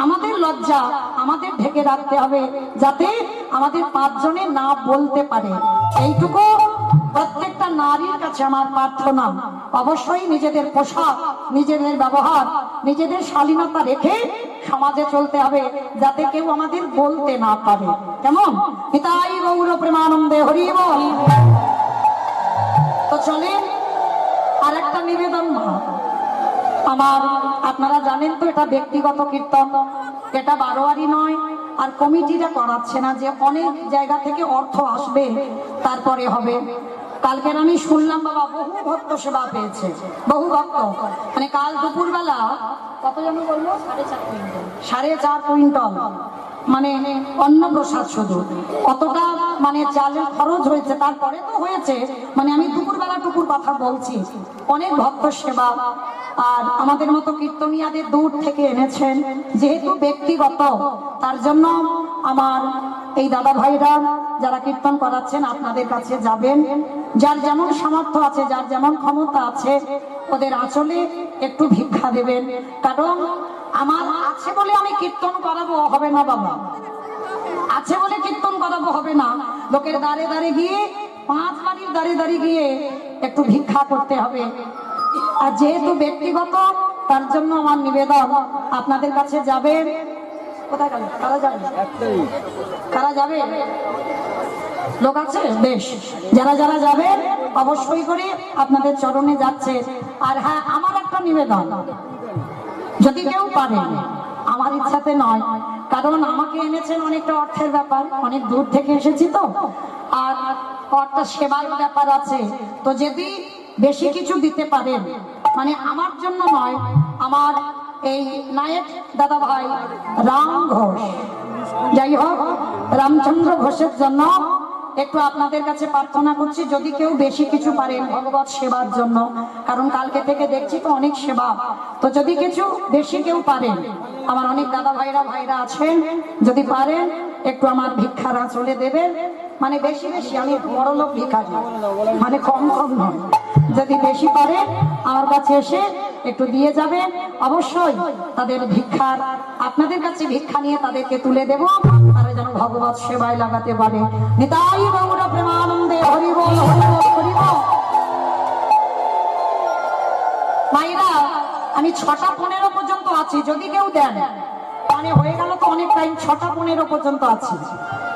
আমাদের লজ্জা আমাদের ঢেকে রাখতে হবে, যাতে আমাদের পাঁচজনে না বলতে পারে। এইটুকু প্রত্যেকটা নারীর কাছে আমার প্রার্থনা। অবশ্যই নিজেদের পোশাক, নিজেদের ব্যবহার, নিজেদের শালীনতা রেখে সমাজে চলতে হবে, যাতে কেউ আমাদের বলতে না পারে। কেমন? নিতাই গৌর প্রেমানন্দে হরি বল। তো চলেন আর একটা নিবেদন আমার, আপনারা জানেন তো এটা ব্যক্তিগত কীর্তন, এটা বারোয়ারি নয়, আর কমিটিরা করাচ্ছে না যে অনেক জায়গা থেকে অর্থ আসবে তারপরে হবে। কালকের আমি শুনলাম বাবা বহু ভক্ত সেবা পেয়েছে, বহু ভক্ত, মানে কাল দুপুরবেলা কত যেন বললো 4.5 কুইন্টাল মানে অন্ন প্রসাদ, শুধু অতটা মানে চালের খরচ হয়েছে, তারপরে তো হয়েছে, মানে আমি দুপুরবেলা টুকুর কথা বলছি। অনেক ভক্ত সেবা, আর আমাদের মতো কীর্তনিয়াদের দূর থেকে এনেছেন, যেহেতু ব্যক্তিগত, তার জন্য আমার এই দাদা ভাইরা যারা কীর্তন করাচ্ছেন আপনাদের কাছে যাবেন, যার যেমন সামর্থ্য আছে, যার যেমন ক্ষমতা আছে, ওদের আঁচলে একটু ভিক্ষা দেবেন। কারণ আমার আছে বলে আমি কীর্তন করাবো হবে না বাবা, আছে বলে কীর্তন করাবো হবে না, লোকের দাঁড়ে দাঁড়ে গিয়ে, 5 বাড়ির দাঁড়ে দাঁড়ে গিয়ে একটু ভিক্ষা করতে হবে। আর যেহেতু ব্যক্তিগত, তার জন্য আমার নিবেদন আপনাদের কাছে যাবেন। কোথায় গেল? কারা যাবে? কারা যাবে? লোক আছে বেশ, যারা যারা যাবেন অবশ্যই করে আপনাদের চরণে যাচ্ছে। আর হ্যাঁ, আমার একটা নিবেদন, যদি কেউ পারে, আমার ইচ্ছাতে নয়, কারণ আমাকে এনেছেন অনেকটা অর্থের ব্যাপার, অনেক দূর থেকে এসেছি তো, আর একটা সেবার ব্যাপার আছে, তো যদি বেশি কিছু দিতে পারেন, মানে আমার জন্য নয়, আমার এই নায়ক দাদা ভাই রাম ঘোষ, যাই হোক রামচন্দ্র ঘোষের জন্য একটু আপনাদের কাছে প্রার্থনা করছি, যদি কেউ বেশি কিছু পারেন ভগবত সেবার জন্য, কারণ কালকে থেকে দেখছি তো অনেক সেবা, তো যদি কিছু বেশি কেউ পারেন, আমার অনেক দাদা ভাইরা আছেন, যদি পারেন একটু আমার ভিক্ষারা চলে দেবেন, মানে বেশি বেশি, আমি বড় লোক ভিক্ষারি, মানে কম কম নয়, যদি বেশি পারেন আমার কাছে এসে একটু দিয়ে যাবে। অবশ্যই তাদের ভিক্ষার, আপনাদের কাছে ভিক্ষা নিয়ে তাদেরকে তুলে দেব, তারা যেন ভগবত সেবায় লাগাতে পারে। নিতাই গৌর প্রেমানন্দে হরি বল, হরি বল, হরি বল। মায়েরা, আমি 6:15 পর্যন্ত আছি, যদি কেউ দেন, মানে হয়ে গেল তো অনেক টাইম, 6:15 পর্যন্ত আছি,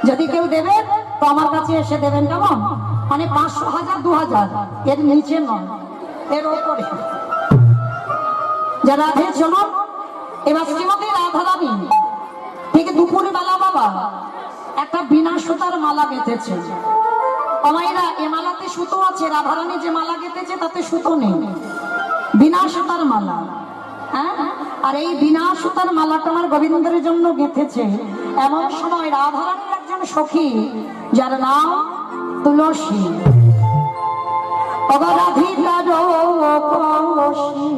যদি কেউ দেবেন তো আমার কাছে এসে দেবেন। কেমন? মানে 500, 1000, 2000, এর নিচে নয়, এর ওপরে। যারা রাধে চলুন। এবার শ্রীমতী রাধারানী ঠিক দুপুর বেলা বাবা একটা বিনা সুতার মালা গেঁথেছে। মায়েরা, এ মালাতে সুতো আছে, রাধারানী যে মালা গেঁথেছে তাতে সুতো নেই, বিনা সুতার মালা। হ্যাঁ, আর এই বিনা সুতার মালাটা আমার গোবিন্দের জন্য গেঁথেছে। এমন সময় রাধারানীর একজন সখী, যার নাম তুলসী, অবরাধিকার কলসী,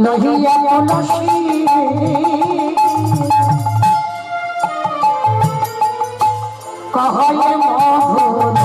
লহিয়া তুলসী কহয়ে মধুর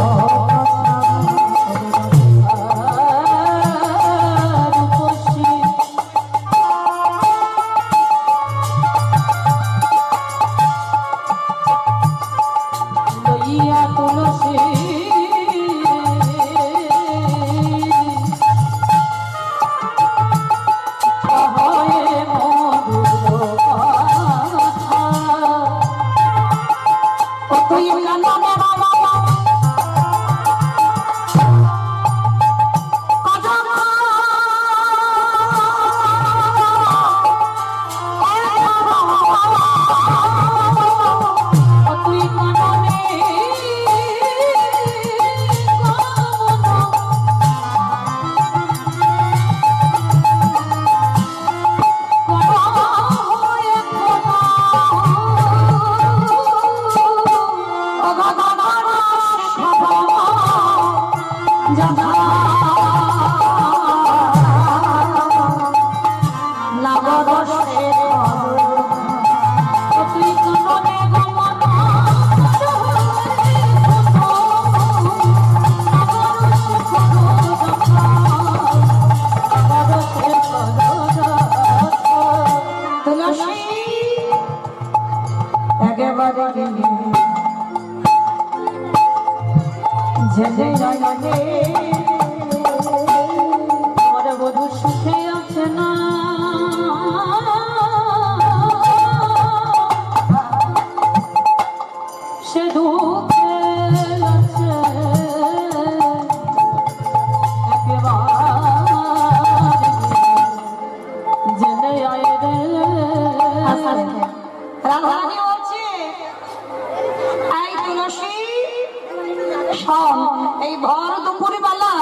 এই ভর দুপুর বেলা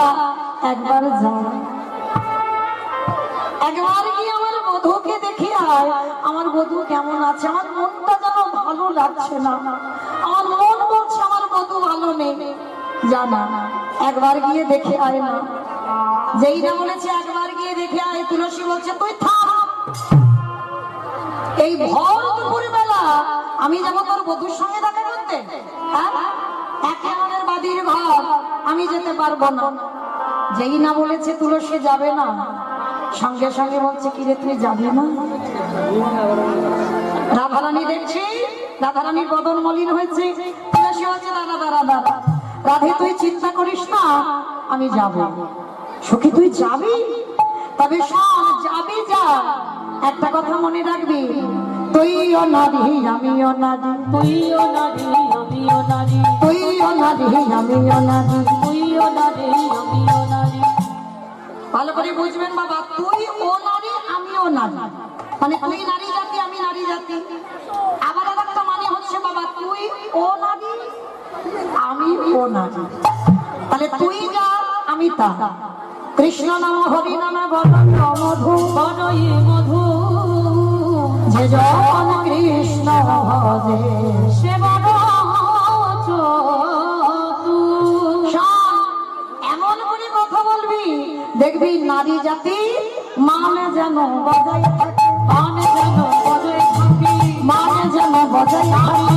একবার যা, একবার গিয়ে আমার বধূকে দেখি আয়। আমার বধূ কেমন আছে? আমার মনটা যেন ভালো লাগছে না, আমার মন বলছে আমার বধূ ভালো নেই। জানা একবার গিয়ে দেখে আয় না। যেই না বলেছে একবার গিয়ে দেখে আয়, তুলসী বলছে তুই থাম, এই ভর দুপুর বেলা আমি যাবো তোর বধূর সঙ্গে দেখা করতে? হ্যাঁ, একেবারে বাদির ঘর, আমি যেতে পারবো না। যেই না বলেছে তুলসী যাবে না, সঙ্গে সঙ্গে বলছে কি রে তুই যাবি না? রাধারানী দেখছি, রাধারানীর বদন মলিন হয়েছে। তুলসী বলছে দাদা দাদা দাদা, রাধে তুই চিন্তা করিস না, আমি যাব। সখী তুই যাবি? তবে শোন, যাবি যা, একটা কথা মনে রাখবি, তুইও নারী আমিও নারী, তুইও নারী আমিও নারী, তুইও নারী আমিও নারী, তুইও নারী আমিও নারী। ভালো করে বুঝবেন বাবা, তুই ও নারী আমিও নারী, মানে তুই নারী জাতি আমি নারী জাতি। আবার একটা মানে হচ্ছে বাবা, তুই ও নারী আমি ও নারী, তাহলে তুই যা আমি তা। কৃষ্ণ নাম হরি নামে বড় মধু, বড়ই মধু, যে জন কৃষ্ণ ভজে সে বড় চতু। এমন করে কথা বলবি, দেখবি নারী জাতি মানে যেন বজায় থাকে, মানে যেন বজায় থাকে, মানে যেন বজায় থাকে।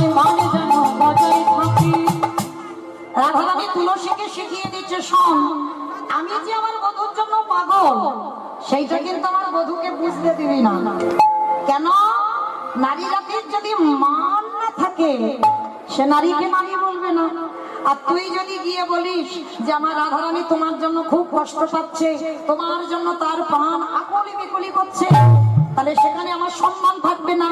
তুলসীকে শিখিয়ে দিচ্ছে, শোন আমি যে আমার বধুর জন্য পাগল সেইটা কিন্তু আমার বধুকে বুঝতে দিবি না। কেন? নারী জাতির যদি মান না থাকে সে নারীকে নারী বলবে না। আর তুই যদি গিয়ে বলিস যে আমার রাধারানী তোমার জন্য খুব কষ্ট পাচ্ছে, তোমার জন্য তার প্রাণ আকুলি বিকুলি করছে, তাহলে সেখানে আমার সম্মান থাকবে না।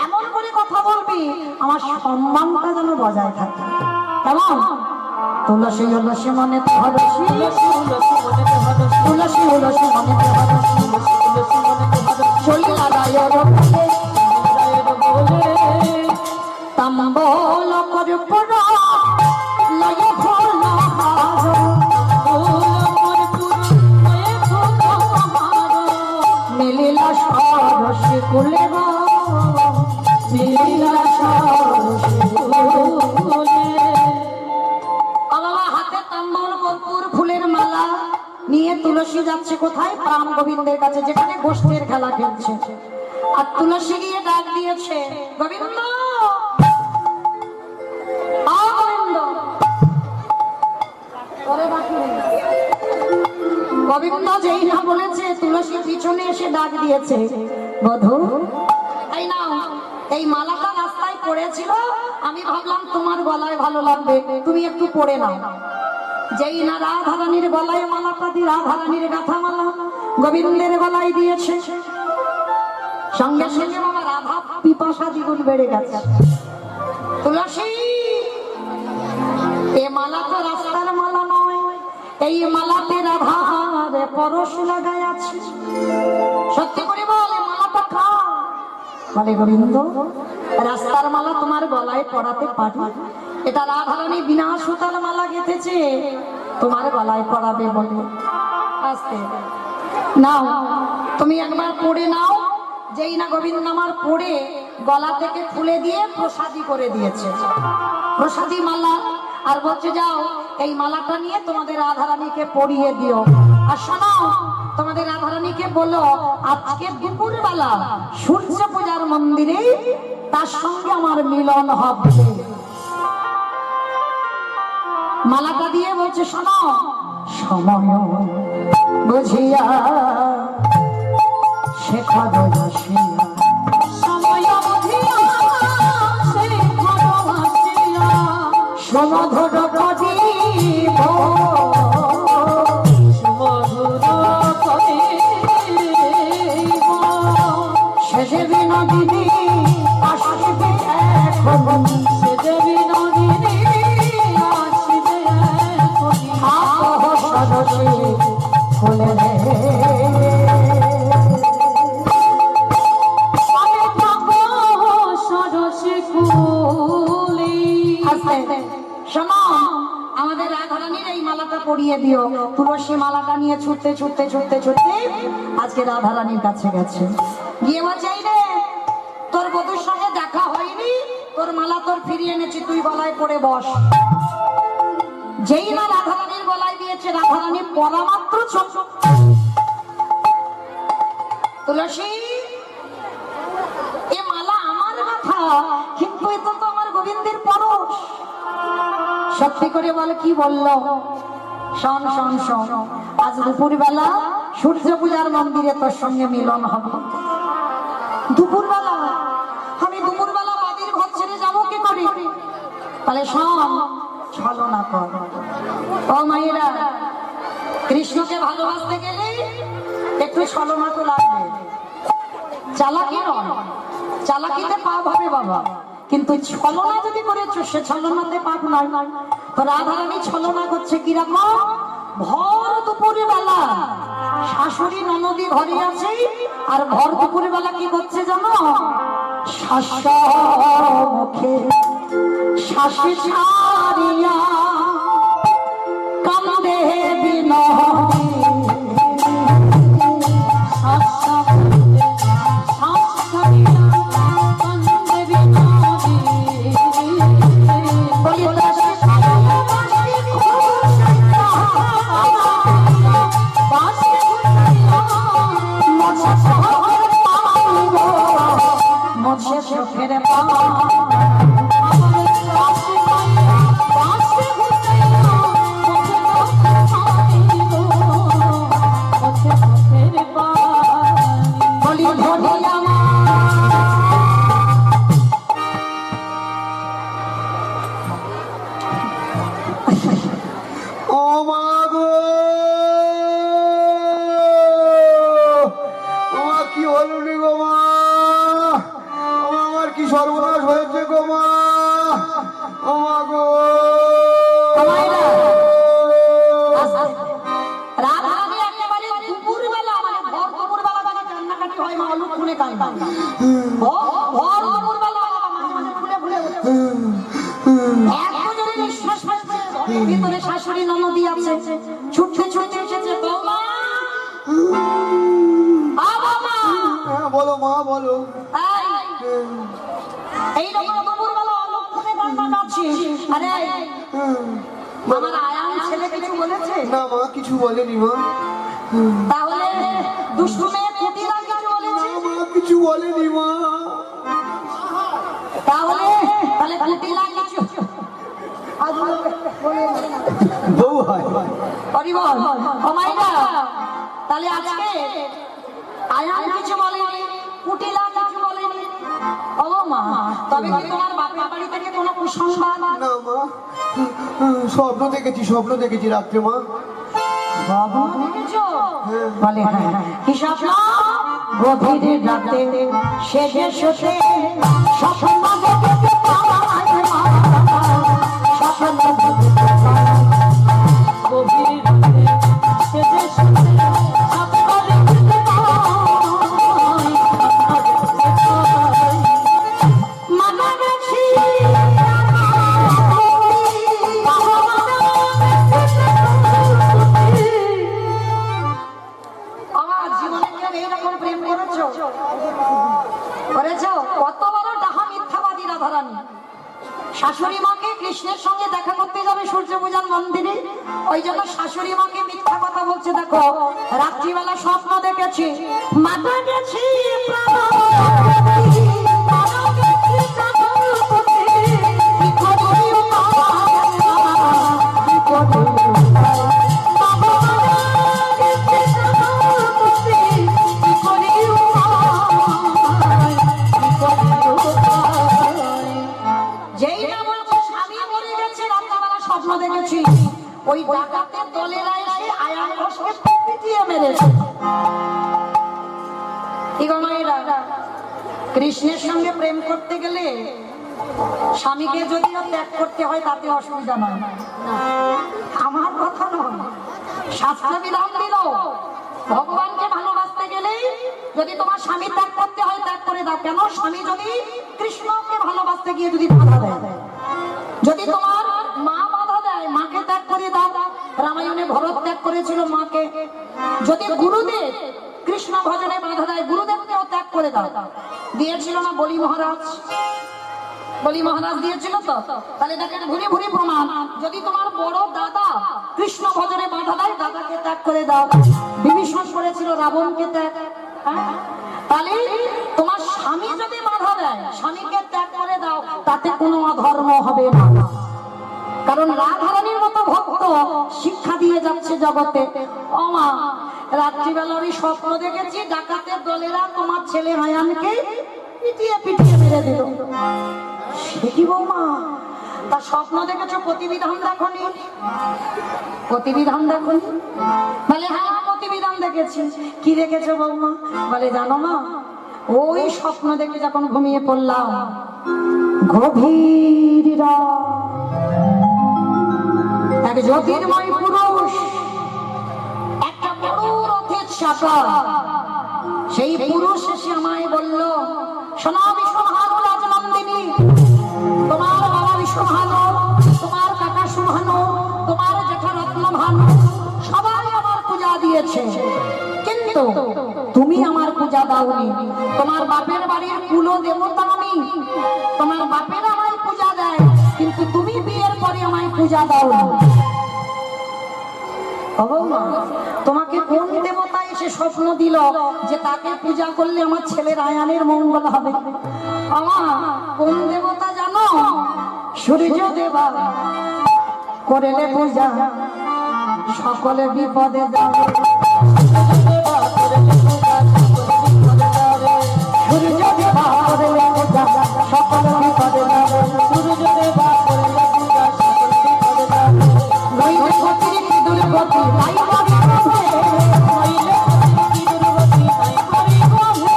এমন করে কথা বলবি আমার সম্মানটা যেন বজায় থাকে। কেমন? তুলসী তুলসী মনে হরসি, তুলসী তুলসী মনে চলিয়া রায়ের বলে তাম্বল কর্পূর লয়ে ফুল হার, মিলিলা সরসী কুলে গো, মিলিলা সরসী কুলে। বাবা হাতে তাম্বল কর্পূর ফুলের মালা নিয়ে তুলসী যাচ্ছে কোথায়? প্রাণ গোবিন্দের কাছে, যেখানে গোষ্ঠীর খেলা খেলছে। আর তুলসী গিয়ে ডাক দিয়েছে, গোবিন্দ গোবিন্দ যেই না বলেছে তুলসী পিছনে এসে ডাক দিয়েছে, বধূ তাই না এই মালাটা রাস্তায় পড়েছিল, আমি ভাবলাম তোমার গলায় ভালো লাগবে, তুমি একটু পরে নাও। যেই না রাধারানীর গলায় মালাটা দিয়ে, রাধারানীর গাথা মালা গোবিন্দের গলায় দিয়েছে, সঙ্গে সঙ্গে বাবা রাধা পিপাসা দ্বিগুণ বেড়ে গেছে। তুলসী এ মালা তো রাস্তার মালা নয়, এই মালাতে রাধার পরশ লাগায় আছে। সত্যি করে বল মালাটা খা। বলে গোবিন্দ রাস্তার মালা তোমার গলায় পরাতে পারি, এটা রাধারানী বিনা সুতার মালা গেঁথেছে, তোমার গলায় পরাবে বলে। আস্তে নাও তুমি একবার পড়ে নাও। যেই না গোবিন্দ আমার পড়ে গলা থেকে খুলে দিয়ে প্রসাদী করে দিয়েছে, প্রসাদী মালা। আর বলছে যাও এই মালাটা নিয়ে তোমাদের রাধারানীকে পরিয়ে দিও। আর শোনো তোমাদের রাধারানীকে বলো আজকে দুপুর বেলা সূর্য পূজার মন্দিরে তার সঙ্গে আমার মিলন হবে। মালাটা দিয়ে বলছে শোনো সময় বুঝিয়া শেখা দোষিয়া, সময় বুঝিয়া শেখা দোষিয়া, সমধর করিব সমধর করিব, শেষে বিনোদিনী আসিবে এখন, শেষে বিনোদিনী আসিবে এখন, আপহ সরসী ফুলে রে আমাদের রাধারানীর এই মালাটা পরিয়ে দিও। তুলসী মালাটা নিয়ে ছুটতে ছুটতে ছুটতে ছুটতে আজকে রাধারানীর কাছে গেছে, গিয়ে বলছে রে তোর বধূর সঙ্গে দেখা হয়নি, তোর মালা তোর ফিরিয়ে এনেছি, তুই গলায় পড়ে বস। যেই না রাধারানীর গলায় দিয়েছে, রাধারানী পরা মাত্র ছোট, তুলসী এ মালা আমার কথা, কিন্তু এ তো আমার গোবিন্দের পরশ। সত্যি করে বলে কি বললো? শোন শোন শোন, আজ দুপুর বেলা সূর্য পূজার মন্দিরে তোর সঙ্গে মিলন হবে। দুপুর বেলা? আমি দুপুর বেলা বাড়ির ঘর ছেড়ে যাবো কি করে? তাহলে শোন ছলনা কর। ও মায়েরা, কৃষ্ণকে ভালোবাসতে গেলে একটু ছলনা তো লাগবে। চালাকি নয়, চালাকিতে পাপ হবে বাবা, কিন্তু ছলনা যদি করেছো সে ছলনাতে পাপ নয়। তো রাধারানী ছলনা করছে কিরকম? ভর দুপুরে বেলা শাশুড়ি ননদী ঘরে আছে, আর ভর দুপুরে বেলা কি করছে জানো? শ্বাস মুখে শ্বাস ছাড়িয়া কান্দে বিনয়, ভিতরে শাশুড়ি ননদি আছে, ছুটতে ছুটতে এসেছে, বৌমা বৌমা। হ্যাঁ বলো মা বলো। এইরকম দুপুরবেলা অলক্ষণে গান গাচ্ছিস? আরে আমার আয়ান ছেলে কিছু বলেছে? না মা কিছু বলেনি মা। তাহলে দুষ্টু মেয়ে কুটিরা কিছু বলেছে? না মা কিছু বলেনি মা। তাহলে তাহলে কুটিরা কিছু বউ হয় হরিবল ও মাইরা, তাহলে আজকে আয়ান কিছু বলেনি, কুটিলা কিছু বলেনি। ও মা, তবে কি তোমার বাপের বাড়ি থেকে কোনো কুসংবাদ? না মা, স্বপ্ন দেখেছি রাত্রে মা। বাবা দেখেছো? বলে হ্যাঁ। কি স্বপ্ন? গভীর রাতে সেজে সেজে স্বপ্ন দেখতে পাওয়ায় মা, স্বপ্ন দেখতে পাওয়ায়। গভীর রাতে সেজে সেজে স্বপ্ন দেখতে পাওয়ায়, মানা গেছি আমার জীবনে কেউ এইরকম প্রেম করেছো? কত বড় ডাহা মিথ্যাবাদী রাধারানী। শাশুড়ি মাকে কৃষ্ণের সঙ্গে দেখা করতে যাবে সূর্য পূজার মন্দিরে, ওই জন্য শাশুড়ি মাকে মিথ্যা কথা বলছে। দেখো রাত্রিবেলা স্বপ্ন দেখেছি, মাথা গেছি দেখেছি ওই ডাকাতের দলেরা এসে আয়ান ঘোষকে পিটিয়ে মেরেছে। কৃষ্ণের সঙ্গে প্রেম করতে গেলে স্বামীকে যদিও ত্যাগ করতে হয় তাতে অসুবিধা নয়, আমার কথা নয়, শাস্ত্র বিধান দিল ভগবানকে ভালোবাসতে গেলেই যদি তোমার স্বামী ত্যাগ করতে হয় ত্যাগ করে দাও। কেন? স্বামী যদি কৃষ্ণকে ভালোবাসতে গিয়ে যদি বাধা দেয়, যদি তোমার মা বাধা দেয় মাকে ত্যাগ করে দাও। রামায়ণে ভরত ত্যাগ করেছিল মাকে। যদি গুরুদেব কৃষ্ণ ভজনে বাধা দেয় গুরুদেবকেও ত্যাগ করে দাও। দিয়েছিল না বলি মহারাজ? বলি মহারাজ দিয়েছিল তো। তাহলে দেখেন ভুরি ভুরি প্রমাণ। যদি তোমার বড় দাদা কৃষ্ণ ভজনে বাধা দেয় দাদাকে ত্যাগ করে দাও। বিভীষণ করেছিল রাবণকে ত্যাগ। তাহলে তোমার স্বামী যদি বাধা দেয় স্বামীকে ত্যাগ করে দাও, তাতে কোনো অধর্ম হবে না। কারণ রাধারানীর মতো ভক্ত শিক্ষা দিয়ে যাচ্ছে জগতে। ও মা, রাত্রিবেলার স্বপ্ন দেখেছি ডাকাতের দলেরা তোমার ছেলে আয়ানকে পিটিয়ে পিটিয়ে মেরে দিল। সে কি বৌমা? তা স্বপ্ন দেখেছো, প্রতিবিধান দেখনি? প্রতিবিধান দেখনি? বলে হ্যাঁ প্রতিবিধান দেখেছি। কি দেখেছো বৌমা? বলে জানো মা, ওই স্বপ্ন দেখে যখন ঘুমিয়ে পড়লাম গভীর রাত, এক জ্যোতির্ময় পুরুষ একটা বড় রথের চাকা, সেই পুরুষ এসে আমায় বলল, শোনো বিশ্বভানু রাজনন্দিনী, তোমার বাবা বিশ্বভানু, তোমার কাকা সুভানু, তোমার জেঠা রত্নভানু সবাই আমার পূজা দিয়েছে, কিন্তু তুমি আমার পূজা দাওনি। তোমার বাপের বাড়ির কুল দেবতা আমি, তোমার বাপের আমায় পূজা দেয়, কিন্তু তুমি বিয়ের পরে আমায় পূজা দাও। তোমাকে কোন দেবতা এসে স্বপ্ন দিল যে তাকে পূজা করলে আমার ছেলের আয়ানের মঙ্গল হবে? আমার কোন দেবতা জানো? সূর্য দেবা করলে পূজা সকলে বিপদে যাবে। সূর্য দেবা করলে পূজা সকলে বিপদে যাবে। সূর্য দেবা করলে পূজা সকলে বিপদে যাবে। নইলে গতি কি দুর্গতি তাই করি বন্ধে, নইলে গতি কি দুর্গতি তাই করি বন্ধে।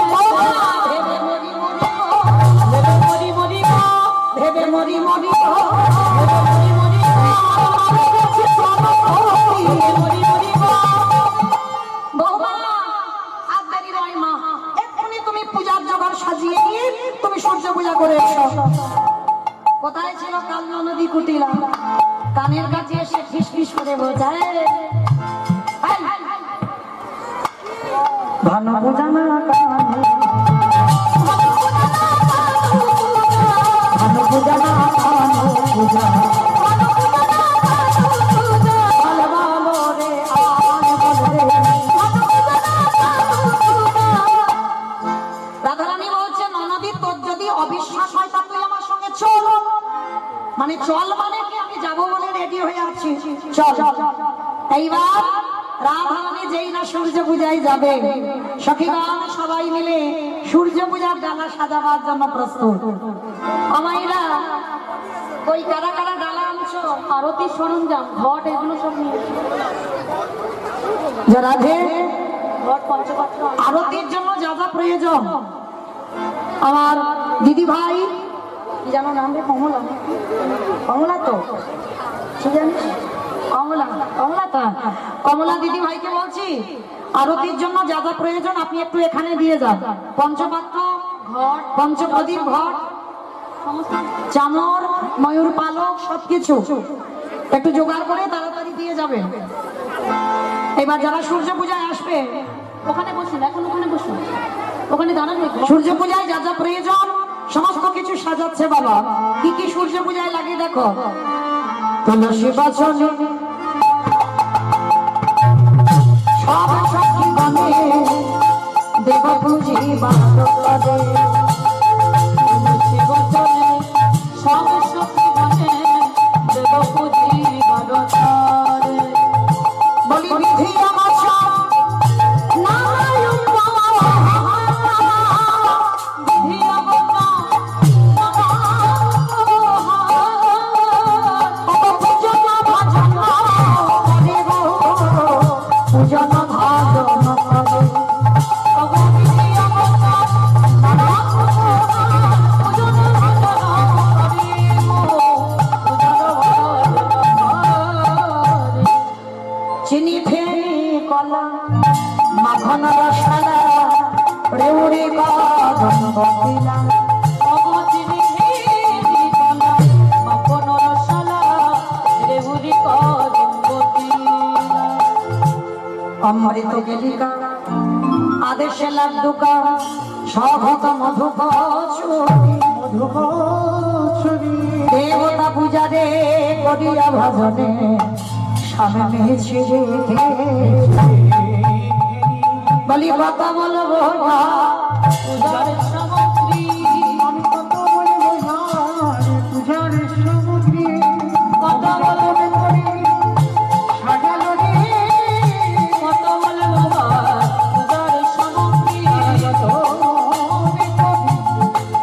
ভেবে মরি মরি গো, ভেবে মরি মরি গো, ভেবে মরি মরি গো, ভেবে মরি মরি গো, আমার কাছে সব ভেবে মরি মরি গো। বৌমা কানের কাছে এসে ফিসফিস করে বোঝায় ভালো বোঝা না ভালো বোঝা না বোঝা রাধারানী বলছে ননদী তোর যদি অবিশ্বাস হয় তা তুই আমার সঙ্গে চল মানে চল মানে কি আমি যাবো বলে রেডি হয়ে আছি চল এইবার রাধারানী যেই না সূর্য পূজায় যাবে সখীগণ সবাই মিলে সূর্য পূজার ডালা সাজাবার জন্য প্রস্তুত আমাইরা ওই কারা কারা ডালা আনছো আরতি সরঞ্জাম ঘট এগুলো সব নিয়ে রাধে ঘট পঞ্চপাত্র আরতির জন্য যা যা প্রয়োজন আমার দিদি ভাই কি জানো নাম রে কমলা কমলা তো কি জানিস কমলা কমলা তো কমলা দিদি ভাইকে বলছি আরতির জন্য যা যা প্রয়োজন আপনি একটু এখানে দিয়ে যান পঞ্চপাত্র ঘট পঞ্চপ্রদীপ ঘট চামর ময়ূর পালক সবকিছু একটু জোগাড় করে তাড়াতাড়ি দিয়ে যাবেন এবার যারা সূর্য পূজায় আসবে ওখানে বসুন এখন ওখানে বসুন ওখানে দাঁড়াবে সূর্য পূজায় যা যা প্রয়োজন সমস্ত কিছু সাজাচ্ছে বাবা কি কি সূর্য পূজায় লাগে দেখো তুলসী বাসনে সব সখী গণে দেব পুঁজি বাদে তুলসী বাসনে সব সখী গণে দেব পুঁজি বাদে বলি বিধি আমার সব নারায়ণ বিধি আমার চিনি ফেরি কলা মাখন রসালা রেউড়ি কদম বকিলা চিনি ফেরি কলা মাখন রসালা রেউড়ি কদম বকিলা অমৃত গেলিকা আদেশে লাড্ডুকা সভত মধুকচুরি দেবতা পূজা রে করিয়া ভজনে সামনে ছেড়ে বলি কথা বলবো না পূজার সামগ্রী আমি কত বলবো না পূজার সামগ্রী কথা বলবে করি সাজালো রে কত বলবো না পূজার সামগ্রী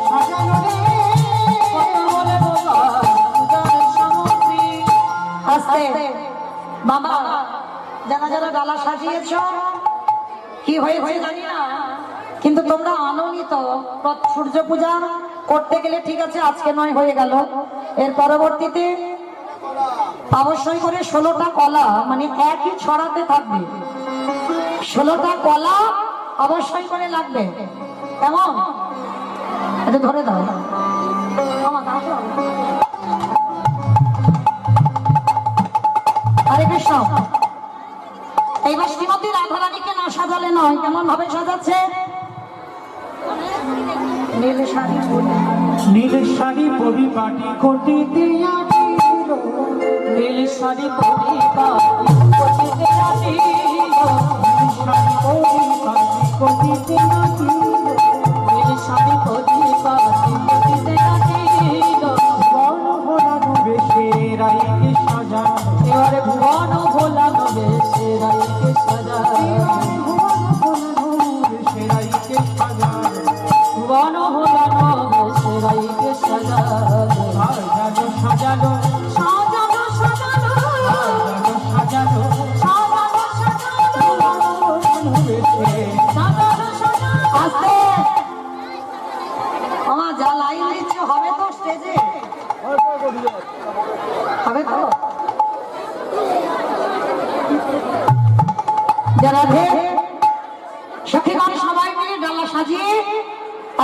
সাজালো রে কত বলবো না পূজার সামগ্রী আস্তে বাবা যারা যারা ডালা সাজিয়েছ কি হয়েছে জানি না কিন্তু তোমরা আনন্দিত সূর্য পূজা করতে গেলে ঠিক আছে আজকে নয় হয়ে গেল এর পরবর্তীতে অবশ্যই করে 16টা কলা মানে একই ছড়াতে থাকবে 16টা কলা অবশ্যই করে লাগবে কেমন এটা ধরে দাও হরে কৃষ্ণ এইবার শ্রীমতী রাধারানীকে না সাজালে নয় কেমন ভাবে সাজাচ্ছে নীল শাড়ি পরিপাটি কোটি দিয়া নীল শাড়ি পরিপাটি কোটি দিয়া নীল শাড়ি পরিপাটি কোটি দিয়া বন ভোলানো বেশে রাইকে সাজা এবারে ভুবন ভোলানো বেশে রাইকে সাজা ভুবন ভোলানো বেশে রাইকে সাজা সাজানো সাজানো সাজানো সাজানো সাজানো সাজানো সাজানো বেশে সাজানো সাজানো আস্তে আমার যা লাইন দিচ্ছে হবে তো স্টেজে হবে তো যারা সখীগণ সবাই মিলে ডালা সাজিয়ে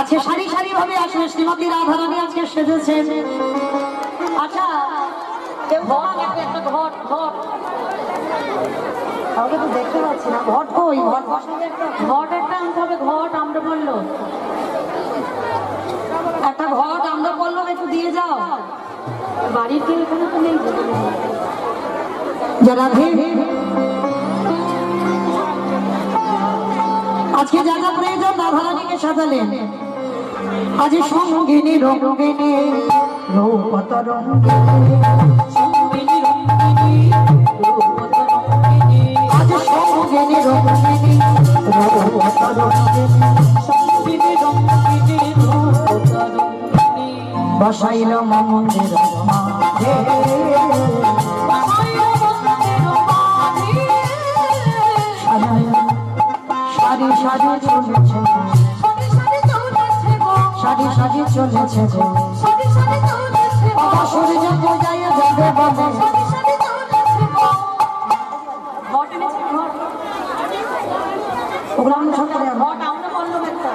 আজকে সারি সারি ভাবে আসলে শ্রীমতী রাধারানী আজকে সেজেছেন আচ্ছা কেউ ঘট একটা ঘট ঘট তাহলে তো দেখতে পাচ্ছি না ঘট কই ঘট ঘট একটা আনতে হবে ঘট আমরা বললো একটা ঘট আমরা বললো একটু দিয়ে যাও বাড়ির কেউ এখানে তো নেই যারা আজকে যা যা প্রয়োজন রাধারানীকে সাজালেন আজ সঙ্গিনী রঙ্গিনী রূপত রঙ্গিনী আজ সঙ্গিনী রঙ্গিনী রূপত রঙ্গিনী বসাইল মন্দির মাঝে সারি সারি চলেছে সারি সারি চলেছে গো সূর্য পূজায় যাবে বলে ওগুলো আমি সব করে ঘট আমরা বললাম একটা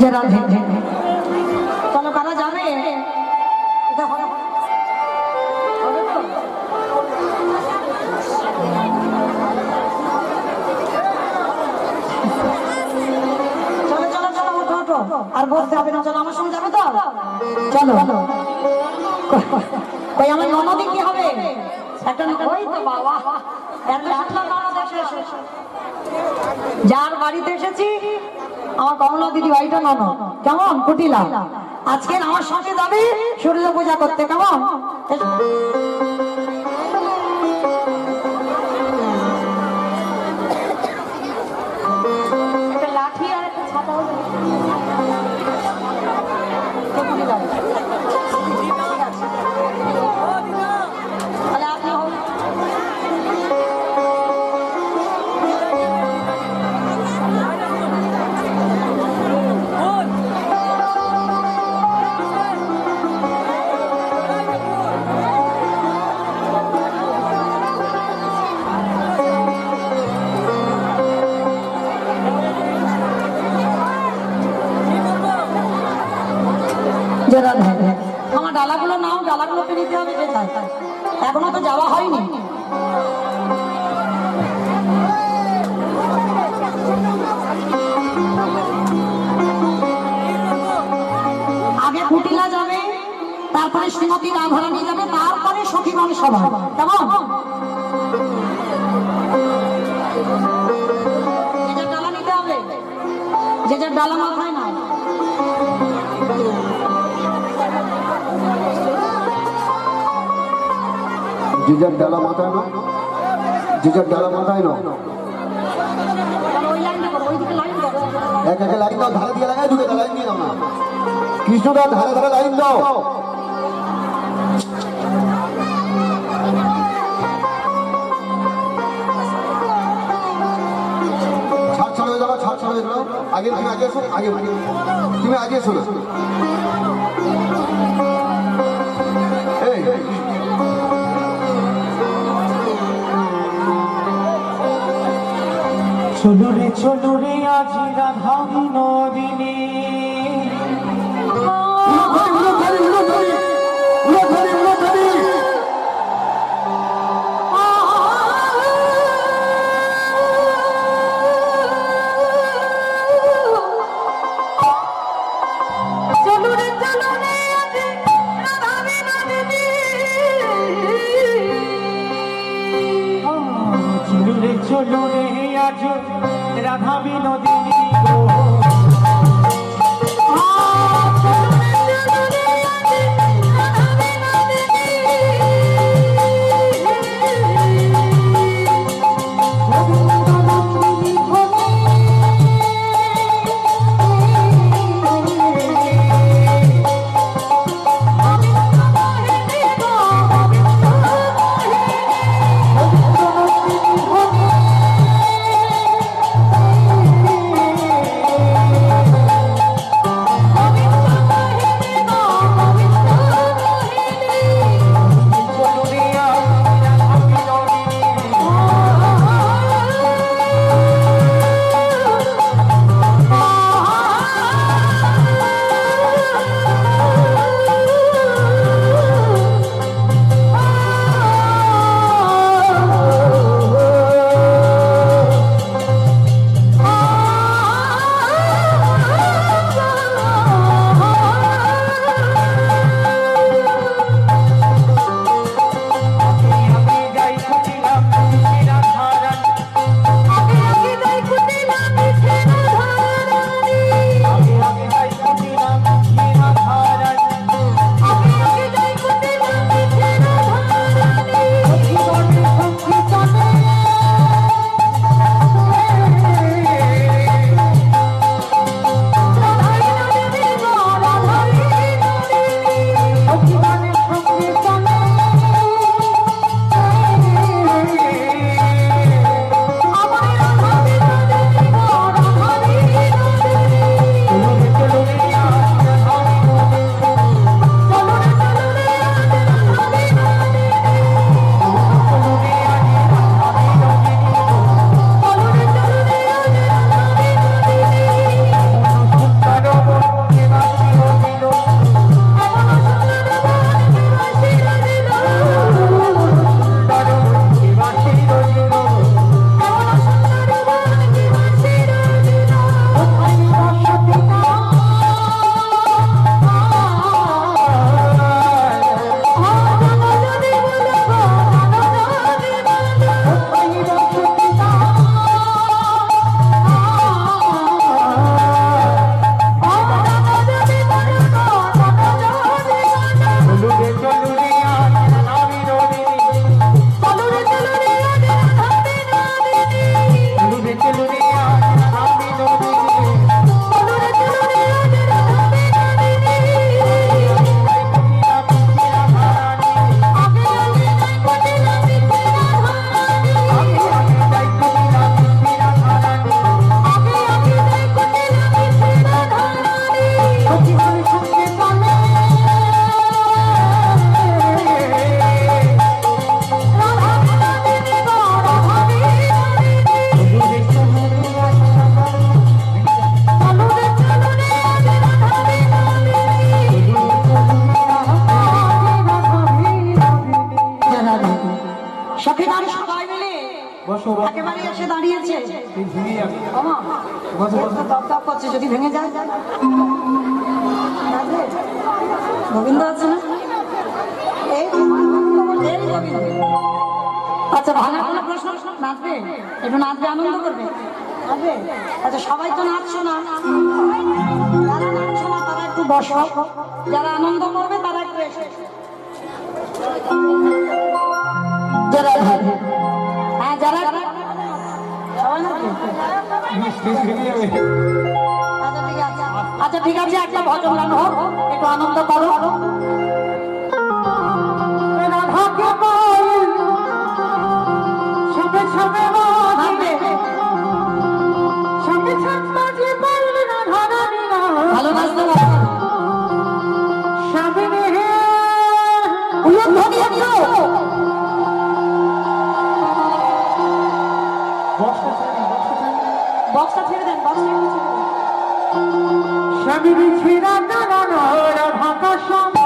যারা চলো কারা যাবে চলো চলো চলো ওঠো ওঠো আর বলতে হবে না চলো আমার সঙ্গে যাবে তো চলো কই আমার ননদি কি হবে একটা ওই তো বাবা এত সুন্দর ননদ এসেছে যার বাড়িতে এসেছি আমার কমলা দিদি ভাইটা ননদ কেমন কুটিলা আজকে আমার সঙ্গে যাবে সূর্য পূজা করতে কেমন লাঠি আর একটা ছাতা হলো আমার ডালাগুলো নাও ডালাগুলোকে নিতে হবে যেটা এখনো তো যাওয়া হয়নি আগে কুটিলা যাবে তারপরে শ্রীমতী রাধারানী যাবে তারপরে সখীগণ সভা কেমন যে যার ডালা নিতে হবে যে যার ডালা মাথায় না যে যার ডালা মাথায় না যে যার ডালা মাথায় না এক একে লাইন দাও ধারে দিয়ে লাগাই দুটো লাইন দিয়ে দাও না কৃষ্ণদার ধারে ধারে লাইন দাও ছাড় ছাড় হয়ে যাবো ছাড় ছাড় হয়ে যাবো আগে তুমি আগে এসো আগে তুমি আগে এসো না এই চলো রে আজ রাধা বিনোদিনী চলো রে আজ রাধা বিনোদিনী গো একেবারে এসে দাঁড়িয়েছে দপ করছে, যদি ভেঙে যায়। গোবিন্দ আছে না? এই গোবিন্দ। আচ্ছা, ভাঙা কোনো প্রশ্ন? নাচবে? একটু নাচবে, আনন্দ করবে, নাচবে? আচ্ছা, সবাই তো নাচছো না, যারা নাচছো না তারা একটু বসো, যারা আনন্দ করবে তারা একটু এসে, যারা হ্যাঁ যারা আচ্ছা ঠিক আছে, একটা ভজন গান হোক, একটু আনন্দ করো। ভালো নাচতে স্বামীর ছেড়া দাঁড়ানো রাধা কাশম